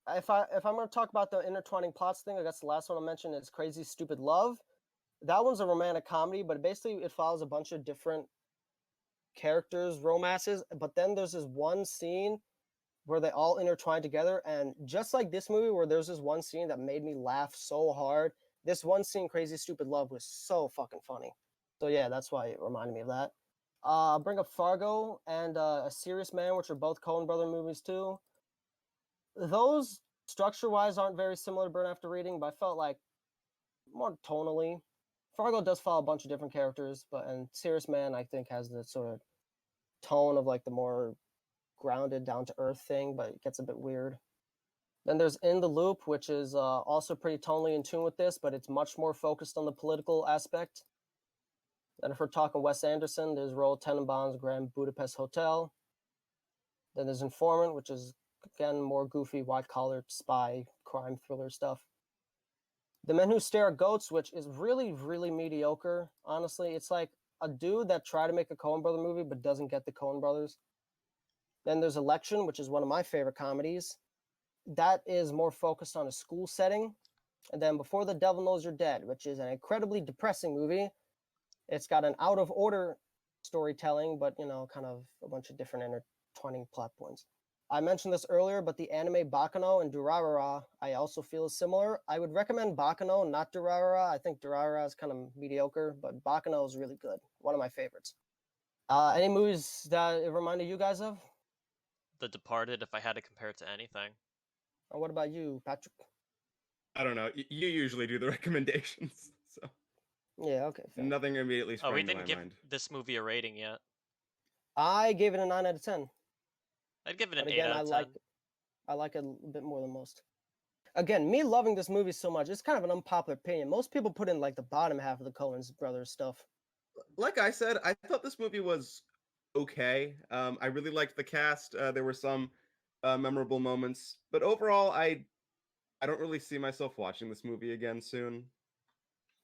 If I'm gonna talk about the intertwining plots thing, I guess the last one I mentioned is Crazy Stupid Love. That one's a romantic comedy, but basically it follows a bunch of different characters' romances. But then there's this one scene where they all intertwine together, and just like this movie, where there's this one scene that made me laugh so hard. This one scene, Crazy Stupid Love, was so fucking funny. So yeah, that's why it reminded me of that. I'll bring up Fargo and A Serious Man, which are both Coen Brother movies too. Those structure-wise aren't very similar to Burn After Reading, but I felt like more tonally. Fargo does follow a bunch of different characters, and Serious Man I think has the sort of tone of like the more grounded, down to earth thing, but it gets a bit weird. Then there's In the Loop, which is also pretty tonally in tune with this, but it's much more focused on the political aspect. Then if we're talking Wes Anderson, there's Royal Tenenbaums' Grand Budapest Hotel. Then there's Informant, which is again more goofy, white-collar spy crime thriller stuff. The Men Who Stare at Goats, which is really, really mediocre. Honestly, it's like a dude that tried to make a Coen Brother movie but doesn't get the Coen Brothers. Then there's Election, which is one of my favorite comedies. That is more focused on a school setting. And then Before the Devil Knows You're Dead, which is an incredibly depressing movie. It's got an out of order storytelling, but kind of a bunch of different intertwining plot points. I mentioned this earlier, but the anime Baccano and Durarara, I also feel is similar. I would recommend Baccano, not Durarara. I think Durarara is kind of mediocre, but Baccano is really good. One of my favorites. Any movies that it reminded you guys of? The Departed, if I had to compare it to anything. Or what about you, Patrick? I don't know. You usually do the recommendations, so Yeah, okay, fair. Nothing immediately Oh, we sprang to my didn't give mind. this movie a rating yet. I gave it a 9 out of 10. I'd give it an But 8 again, out I of 10. like it a little bit more than most. Again, me loving this movie so much, it's kind of an unpopular opinion. Most people put in like the bottom half of the Coen brothers stuff. Like I said, I thought this movie was okay. I really liked the cast. There were some memorable moments, but overall, I don't really see myself watching this movie again soon.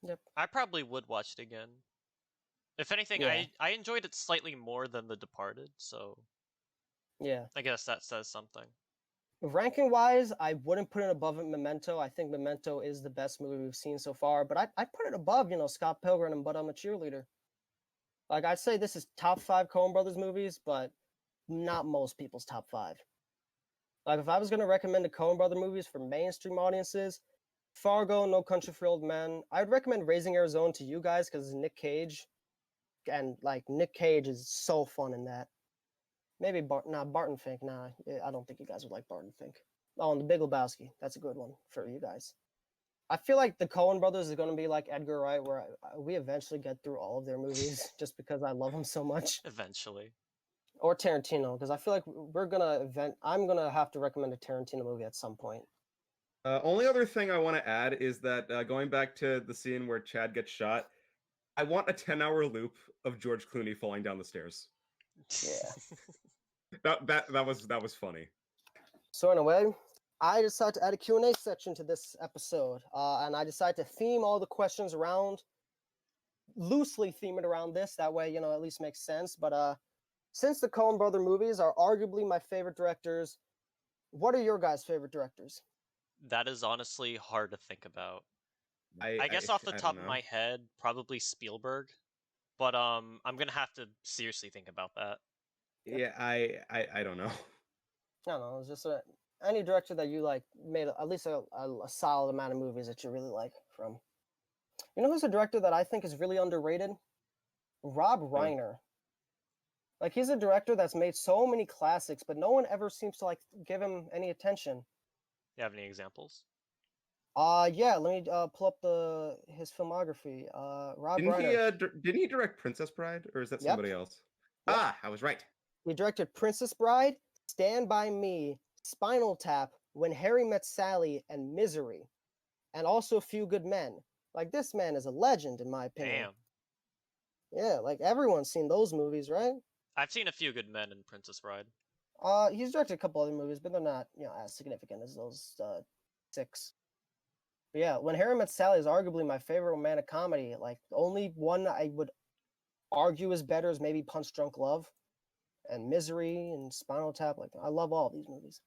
Yep. I probably would watch it again. If anything, Yeah. I enjoyed it slightly more than The Departed, so Yeah. I guess that says something. Ranking wise, I wouldn't put it above Memento. I think Memento is the best movie we've seen so far, but I put it above, Scott Pilgrim and But I'm a Cheerleader. Like, I'd say this is top 5 Coen Brothers movies, but not most people's top 5. Like, if I was going to recommend the Coen Brother movies for mainstream audiences, Fargo, No Country for Old Men, I'd recommend Raising Arizona to you guys because it's Nick Cage. And, like, Nick Cage is so fun in that. Maybe Barton Fink. Nah, I don't think you guys would like Barton Fink. Oh, and The Big Lebowski. That's a good one for you guys. I feel like the Coen brothers is going to be like Edgar Wright, where we eventually get through all of their movies just because I love them so much. Eventually. Or Tarantino, because I feel like I'm gonna have to recommend a Tarantino movie at some point. Only other thing I want to add is that going back to the scene where Chad gets shot, I want a 10-hour loop of George Clooney falling down the stairs. Yeah. That was funny. So anyway, I decided to add a Q&A section to this episode, and I decided to theme all the questions loosely theme it around this. That way, at least makes sense. But since the Coen brother movies are arguably my favorite directors, what are your guys' favorite directors? That is honestly hard to think about. I guess I off the I top don't of know. my head, probably Spielberg. But I'm gonna have to seriously think about that. Yeah, I don't know. I don't know. It's just any director that you like made at least a solid amount of movies that you really like from. You know who's a director that I think is really underrated? Rob Reiner. Like, he's a director that's made so many classics, but no one ever seems to like give him any attention. You have any examples? Yeah, let me pull up his filmography. Rob Reiner. Didn't he direct Princess Bride, or is that Yep. somebody else? Yep. Ah, I was right. He directed Princess Bride, Stand By Me, Spinal Tap, When Harry Met Sally, and Misery, and also A Few Good Men. Like, this man is a legend, in my opinion. Damn. Yeah, like, everyone's seen those movies, right? I've seen A Few Good Men in Princess Bride. He's directed a couple other movies, but they're not, as significant as those 6. But yeah, When Harry Met Sally is arguably my favorite romantic comedy. Like, the only one I would argue is better is maybe Punch Drunk Love, and Misery, and Spinal Tap. Like, I love all these movies.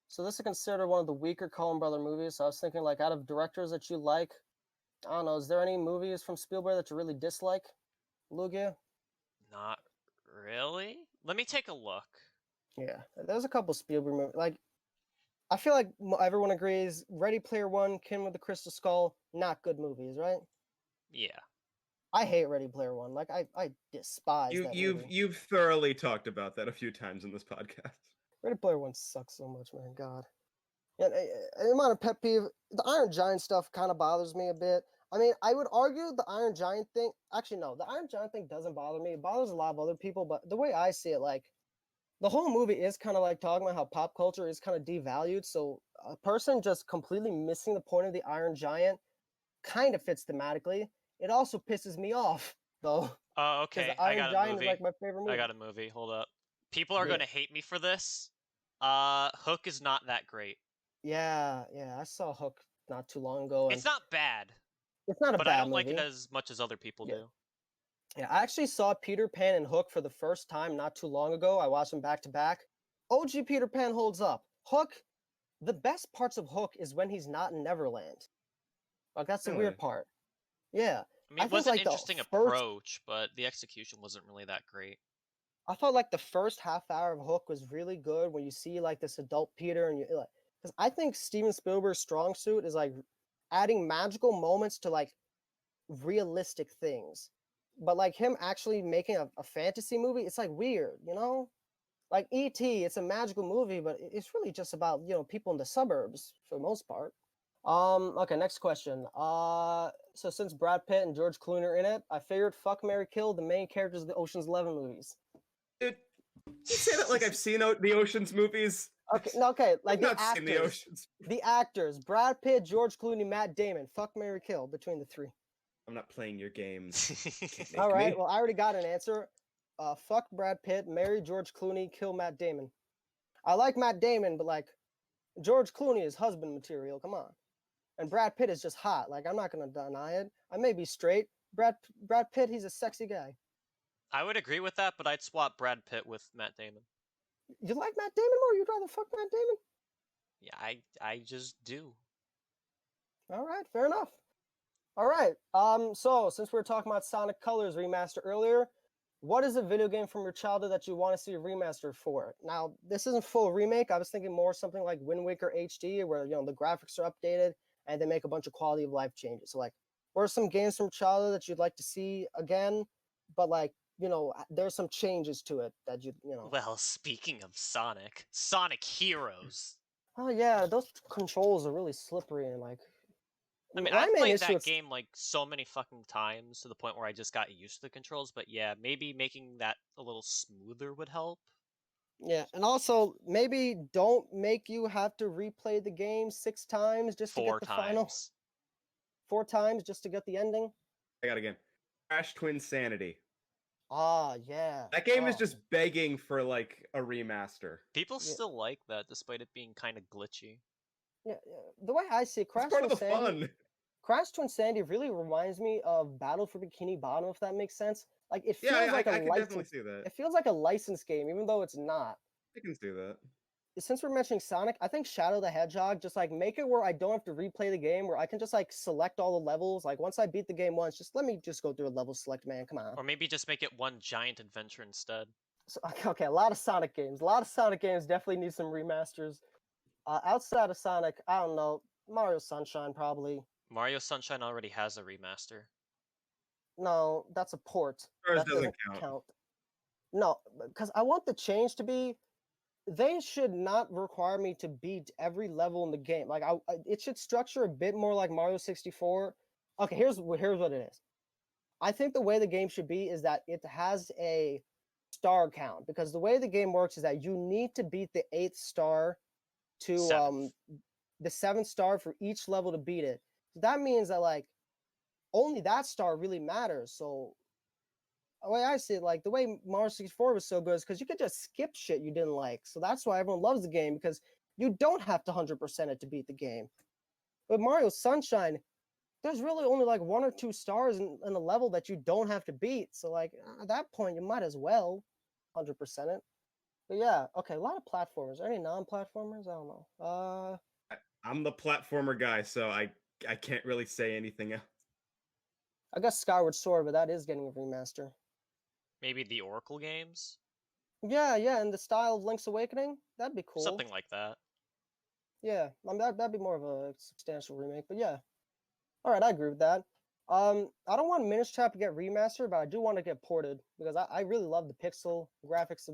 So this is considered one of the weaker Coen brother movies. So I was thinking, like, out of directors that you like, I don't know, is there any movies from Spielberg that you really dislike, Lugia? Not really? Let me take a look. Yeah, there's a couple Spielberg movies. Like, I feel like everyone agrees Ready Player One, King with the Crystal Skull, not good movies, right? Yeah. I hate Ready Player One. Like, I despise that movie. You've thoroughly talked about that a few times in this podcast. Ready Player One sucks so much, man. God. Yeah, the amount of pet peeve, the Iron Giant stuff kind of bothers me a bit. I mean, I would argue the Iron Giant thing. Actually, no, the Iron Giant thing doesn't bother me. It bothers a lot of other people, but the way I see it, like, the whole movie is kind of like talking about how pop culture is kind of devalued. So a person just completely missing the point of the Iron Giant kind of fits thematically. It also pisses me off, though. Okay, The I Iron got a Giant movie. is like my favorite movie. I got a movie. Hold up. People are Yeah. gonna hate me for this. Hook is not that great. Yeah, I saw Hook not too long ago. And It's not bad, it's not a but bad I don't movie. like it as much as other people do. Yeah, I actually saw Peter Pan and Hook for the first time not too long ago. I watched them back to back. OG Peter Pan holds up. Hook, the best parts of Hook is when he's not in Neverland. Like, that's the Really? weird part. Yeah. I mean, it think, was an like, the interesting first- approach, but the execution wasn't really that great. I thought like the first half hour of Hook was really good when you see like this adult Peter and you like, because I think Steven Spielberg's strong suit is like adding magical moments to like realistic things. But like him actually making a fantasy movie, it's like weird, Like E.T., it's a magical movie, but it's really just about, people in the suburbs for the most part. Okay, next question. So since Brad Pitt and George Clooney are in it, I figured fuck, marry, kill the main characters of the Ocean's 11 movies. Dude, you say that like I've seen the Ocean's movies. Okay, no, okay, I've like the not seen the actors. Ocean's. The actors: Brad Pitt, George Clooney, Matt Damon. Fuck, marry, kill between the three. I'm not playing your games. Can't All make right. me. Well, I already got an answer. Fuck Brad Pitt, marry George Clooney, kill Matt Damon. I like Matt Damon, but like George Clooney is husband material. Come on. And Brad Pitt is just hot. Like I'm not gonna deny it. I may be straight. Brad Pitt, he's a sexy guy. I would agree with that, but I'd swap Brad Pitt with Matt Damon. You like Matt Damon more? You'd rather fuck Matt Damon? Yeah, I just do. All right, fair enough. All right. So since we were talking about Sonic Colors remaster earlier, what is a video game from your childhood that you want to see a remaster for? Now, this isn't full remake. I was thinking more something like Wind Waker HD, where the graphics are updated and they make a bunch of quality of life changes. So, like, what are some games from childhood that you'd like to see again, but like there's some changes to it that Well, speaking of Sonic Heroes. Oh yeah, those controls are really slippery and like. I mean, my I've main played issue that with game like so many fucking times to the point where I just got used to the controls, but yeah, maybe making that a little smoother would help. Yeah, and also maybe don't make you have to replay the game 6 times just to get 4 the final. times. 4 times just to get the ending. I got again. Crash Twin Sanity. Ah, yeah. That game is Oh, just begging for like a remaster. People Yeah. still like that despite it being kind of glitchy. yeah. The way I see it, It's Crash part of Twin the Sandy, fun. Crash Twin Sandy really reminds me of Battle for Bikini Bottom, if that makes sense. Like it feels Yeah, like a I can definitely license. see that. It feels like a licensed game, even though it's not. I can see that. Since we're mentioning Sonic, I think Shadow the Hedgehog, just like make it where I don't have to replay the game, where I can just like select all the levels. Like once I beat the game once, just let me just go through a level select, man. Come on. Or maybe just make it one giant adventure instead. So, okay, a lot of Sonic games. A lot of Sonic games definitely need some remasters. Outside of Sonic, I don't know. Mario Sunshine probably. Mario Sunshine already has a remaster. No, that's a port. Ours That doesn't doesn't count. count. No, because I want the change to be. They should not require me to beat every level in the game. Like it should structure a bit more like Mario 64. Okay, here's what it is. I think the way the game should be is that it has a star count, because the way the game works is that you need to beat the 8th star to 7th. the 7th star for each level to beat it. So that means that like only that star really matters. So the way I see it, like the way Mario 64 was so good is because you could just skip shit you didn't like. So that's why everyone loves the game, because you don't have to 100% it to beat the game. But Mario Sunshine, there's really only like 1 or 2 stars in a level that you don't have to beat. So like at that point, you might as well 100% it. But yeah, okay, a lot of platformers. Are there any non-platformers? I don't know. I'm the platformer guy, so I can't really say anything else. I guess Skyward Sword, but that is getting a remaster. Maybe the Oracle games? Yeah, in the style of Link's Awakening, that'd be cool. Something like that. Yeah, I mean, that'd be more of a substantial remake, but yeah. All right, I agree with that. I don't want Minish Trap to get remastered, but I do want to get ported because I really love the pixel graphics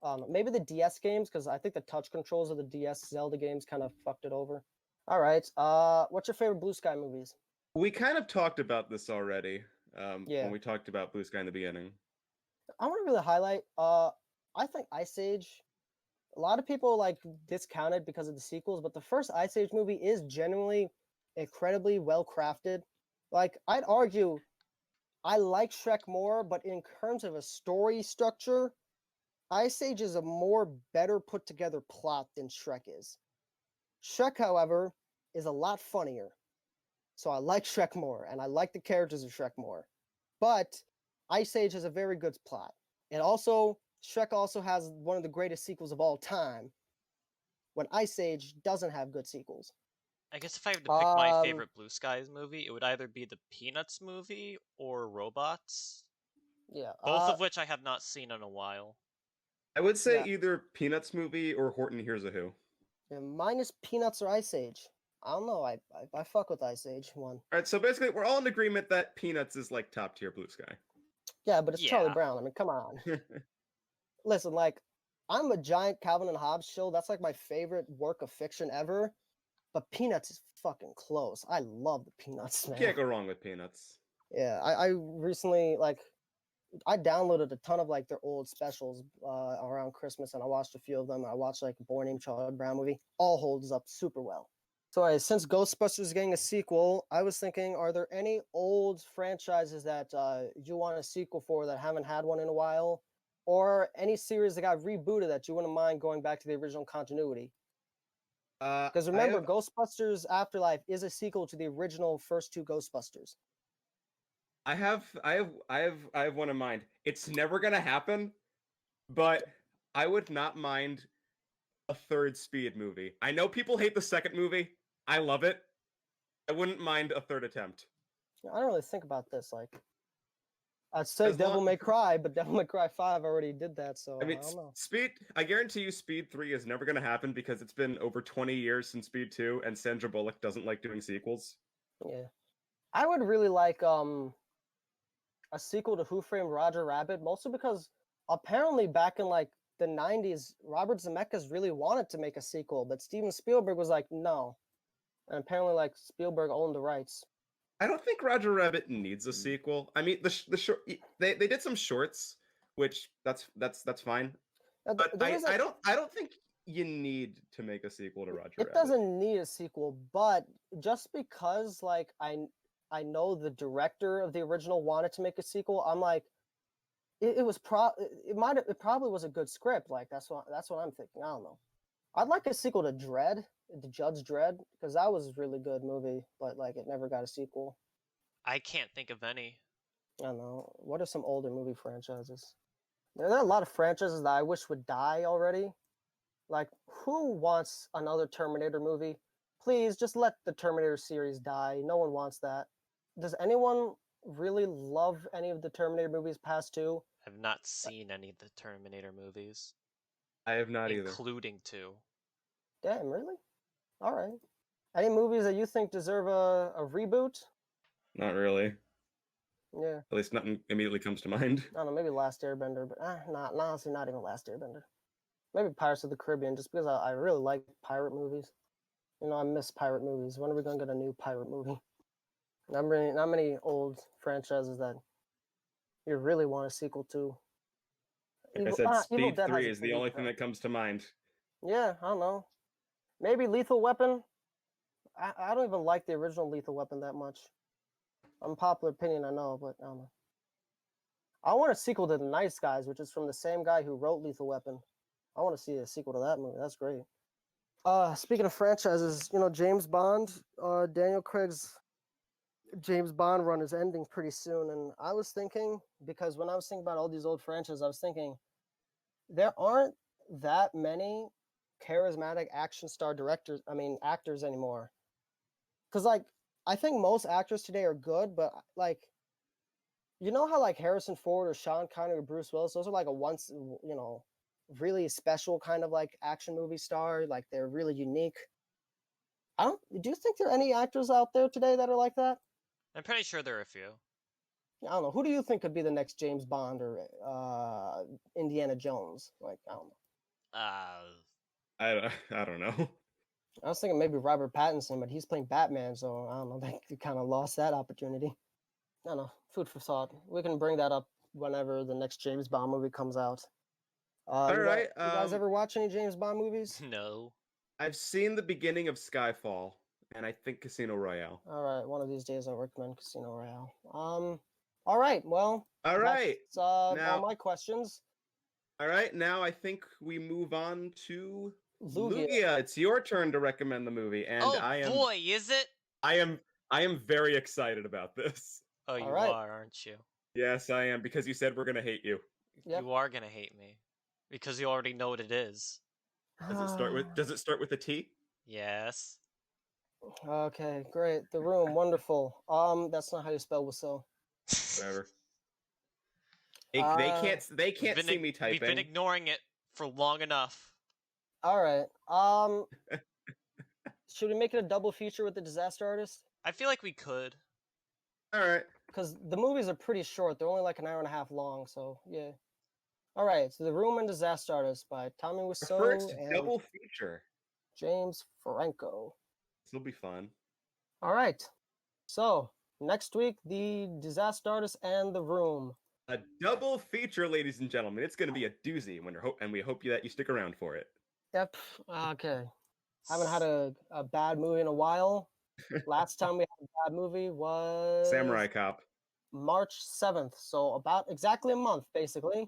of maybe the DS games, because I think the touch controls of the DS Zelda games kind of fucked it over. All right, what's your favorite Blue Sky movies? We kind of talked about this already Yeah. when we talked about Blue Sky in the beginning. I want to really highlight. I think Ice Age. A lot of people like discount it because of the sequels, but the first Ice Age movie is genuinely incredibly well crafted. Like I'd argue, I like Shrek more, but in terms of a story structure, Ice Age is a more better put together plot than Shrek is. Shrek, however, is a lot funnier. So I like Shrek more, and I like the characters of Shrek more. But Ice Age has a very good plot. And also, Shrek also has one of the greatest sequels of all time, when Ice Age doesn't have good sequels. I guess if I had to pick my favorite Blue Skies movie, it would either be the Peanuts movie or Robots. Yeah. Both of which I have not seen in a while. I would say Yeah. either Peanuts movie or Horton Hears a Who. Yeah, mine is Peanuts or Ice Age. I don't know. I fuck with Ice Age one. All right, so basically we're all in agreement that Peanuts is like top tier Blue Sky. Yeah, but it's Charlie Yeah. Brown. I mean, come on. Listen, like, I'm a giant Calvin and Hobbes shill. That's like my favorite work of fiction ever. but Peanuts is fucking close. I love the Peanuts, man. Can't go wrong with Peanuts. Yeah, I recently I downloaded a ton of like their old specials around Christmas, and I watched a few of them. I watched like a Boy Named Charlie Brown movie. All holds up super well. So since Ghostbusters is getting a sequel, I was thinking, are there any old franchises that you want a sequel for that haven't had one in a while, or any series that got rebooted that you wouldn't mind going back to the original continuity? Because remember, Ghostbusters Afterlife is a sequel to the original first two Ghostbusters. I have one in mind. It's never gonna happen, but I would not mind a third Speed movie. I know people hate the second movie. I love it. I wouldn't mind a third attempt. I don't really think about this. Like, I'd say Devil May Cry, but Devil May Cry 5 already did that, so I mean, I don't know. Speed. I guarantee you, Speed 3 is never gonna happen because it's been over 20 years since Speed 2, and Sandra Bullock doesn't like doing sequels. Yeah, I would really like a sequel to Who Framed Roger Rabbit, mostly because apparently back in like the 90s, Robert Zemeckis really wanted to make a sequel, but Steven Spielberg was like, no. And apparently like Spielberg owned the rights. I don't think Roger Rabbit needs a sequel. I mean, the short they did some shorts, which that's fine. But I don't think you need to make a sequel to Roger Rabbit. It doesn't need a sequel, but just because like I know the director of the original wanted to make a sequel, I'm like, it probably was a good script. Like that's what I'm thinking. I don't know. I'd like a sequel to Dredd, to Judge Dredd, because that was a really good movie, but like it never got a sequel. I can't think of any. I don't know. What are some older movie franchises? There are a lot of franchises that I wish would die already. Like, who wants another Terminator movie? Please, just let the Terminator series die. No one wants that. Does anyone really love any of the Terminator movies past two? I've not seen any of the Terminator movies. I have not either. Including two. Damn, really? All right. Any movies that you think deserve a reboot? Not really. Yeah. At least nothing immediately comes to mind. I don't know, maybe Last Airbender, but honestly, not even Last Airbender. Maybe Pirates of the Caribbean, just because I really like pirate movies. You know, I miss pirate movies. When are we gonna get a new pirate movie? Not many old franchises that you really want a sequel to. Like I said, Speed 3 is the only thing that comes to mind. Yeah, I don't know. Maybe Lethal Weapon. I don't even like the original Lethal Weapon that much. Unpopular opinion, I know, but I don't know. I want a sequel to The Nice Guys, which is from the same guy who wrote Lethal Weapon. I want to see a sequel to that movie. That's great. Speaking of franchises, you know, James Bond, Daniel Craig's James Bond run is ending pretty soon, and I was thinking, because when I was thinking about all these old franchises, I was thinking there aren't that many charismatic action star actors anymore. Because like I think most actors today are good, but like, you know how like Harrison Ford or Sean Connery or Bruce Willis, those are like a once, you know, really special kind of like action movie star. Like they're really unique. Do you think there are any actors out there today that are like that? I'm pretty sure there are a few. I don't know. Who do you think could be the next James Bond or Indiana Jones? Like, I don't know. I don't know. I was thinking maybe Robert Pattinson, but he's playing Batman, so I don't know. They kind of lost that opportunity. I don't know. Food for thought. We can bring that up whenever the next James Bond movie comes out. All right. You guys ever watch any James Bond movies? No. I've seen the beginning of Skyfall, and I think Casino Royale. All right. One of these days I'll recommend Casino Royale. All right. Well. All right. That's all my questions. All right. Now I think we move on to Lugia. It's your turn to recommend the movie, and boy, is it? I am very excited about this. Oh, you right. are, aren't you? Yes, I am, because you said we're gonna hate you. Yep. You are gonna hate me. Because you already know what it is. Does it start with a T? Yes. Okay, great. The Room, wonderful. That's not how you spell Wiseau. Whatever. They can't see me typing. We've been ignoring it for long enough. All right. Should we make it a double feature with the Disaster Artist? I feel like we could. All right. Because the movies are pretty short. They're only like an hour and a half long, so yeah. All right, so The Room and Disaster Artist by Tommy Wiseau First and double feature. James Franco. This will be fun. All right. So next week, the Disaster Artist and The Room. A double feature, ladies and gentlemen. It's going to be a doozy. And we hope that you stick around for it. Yep. Okay. Haven't had a bad movie in a while. Last time we had a bad movie was Samurai Cop. March 7th. So about exactly a month, basically.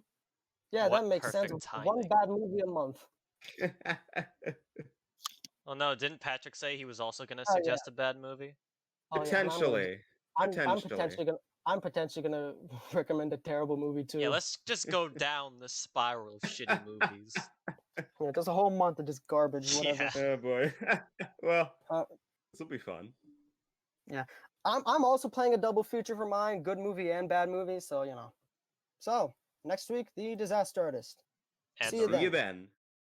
Yeah, What that makes sense. perfect One timing. bad movie a month. Oh no, didn't Patrick say he was also going to Oh, yeah. suggest a bad movie? Oh, yeah, and Potentially. I'm potentially gonna recommend a terrible movie too. Yeah, let's just go down the spiral of shitty movies. Yeah, just a whole month of just garbage, whatever. Yeah. Oh boy. Well, Uh, this will be fun. I'm also playing a double feature for mine, good movie and bad movie. So So next week, the Disaster Artist. And See The you Room. See you then. then.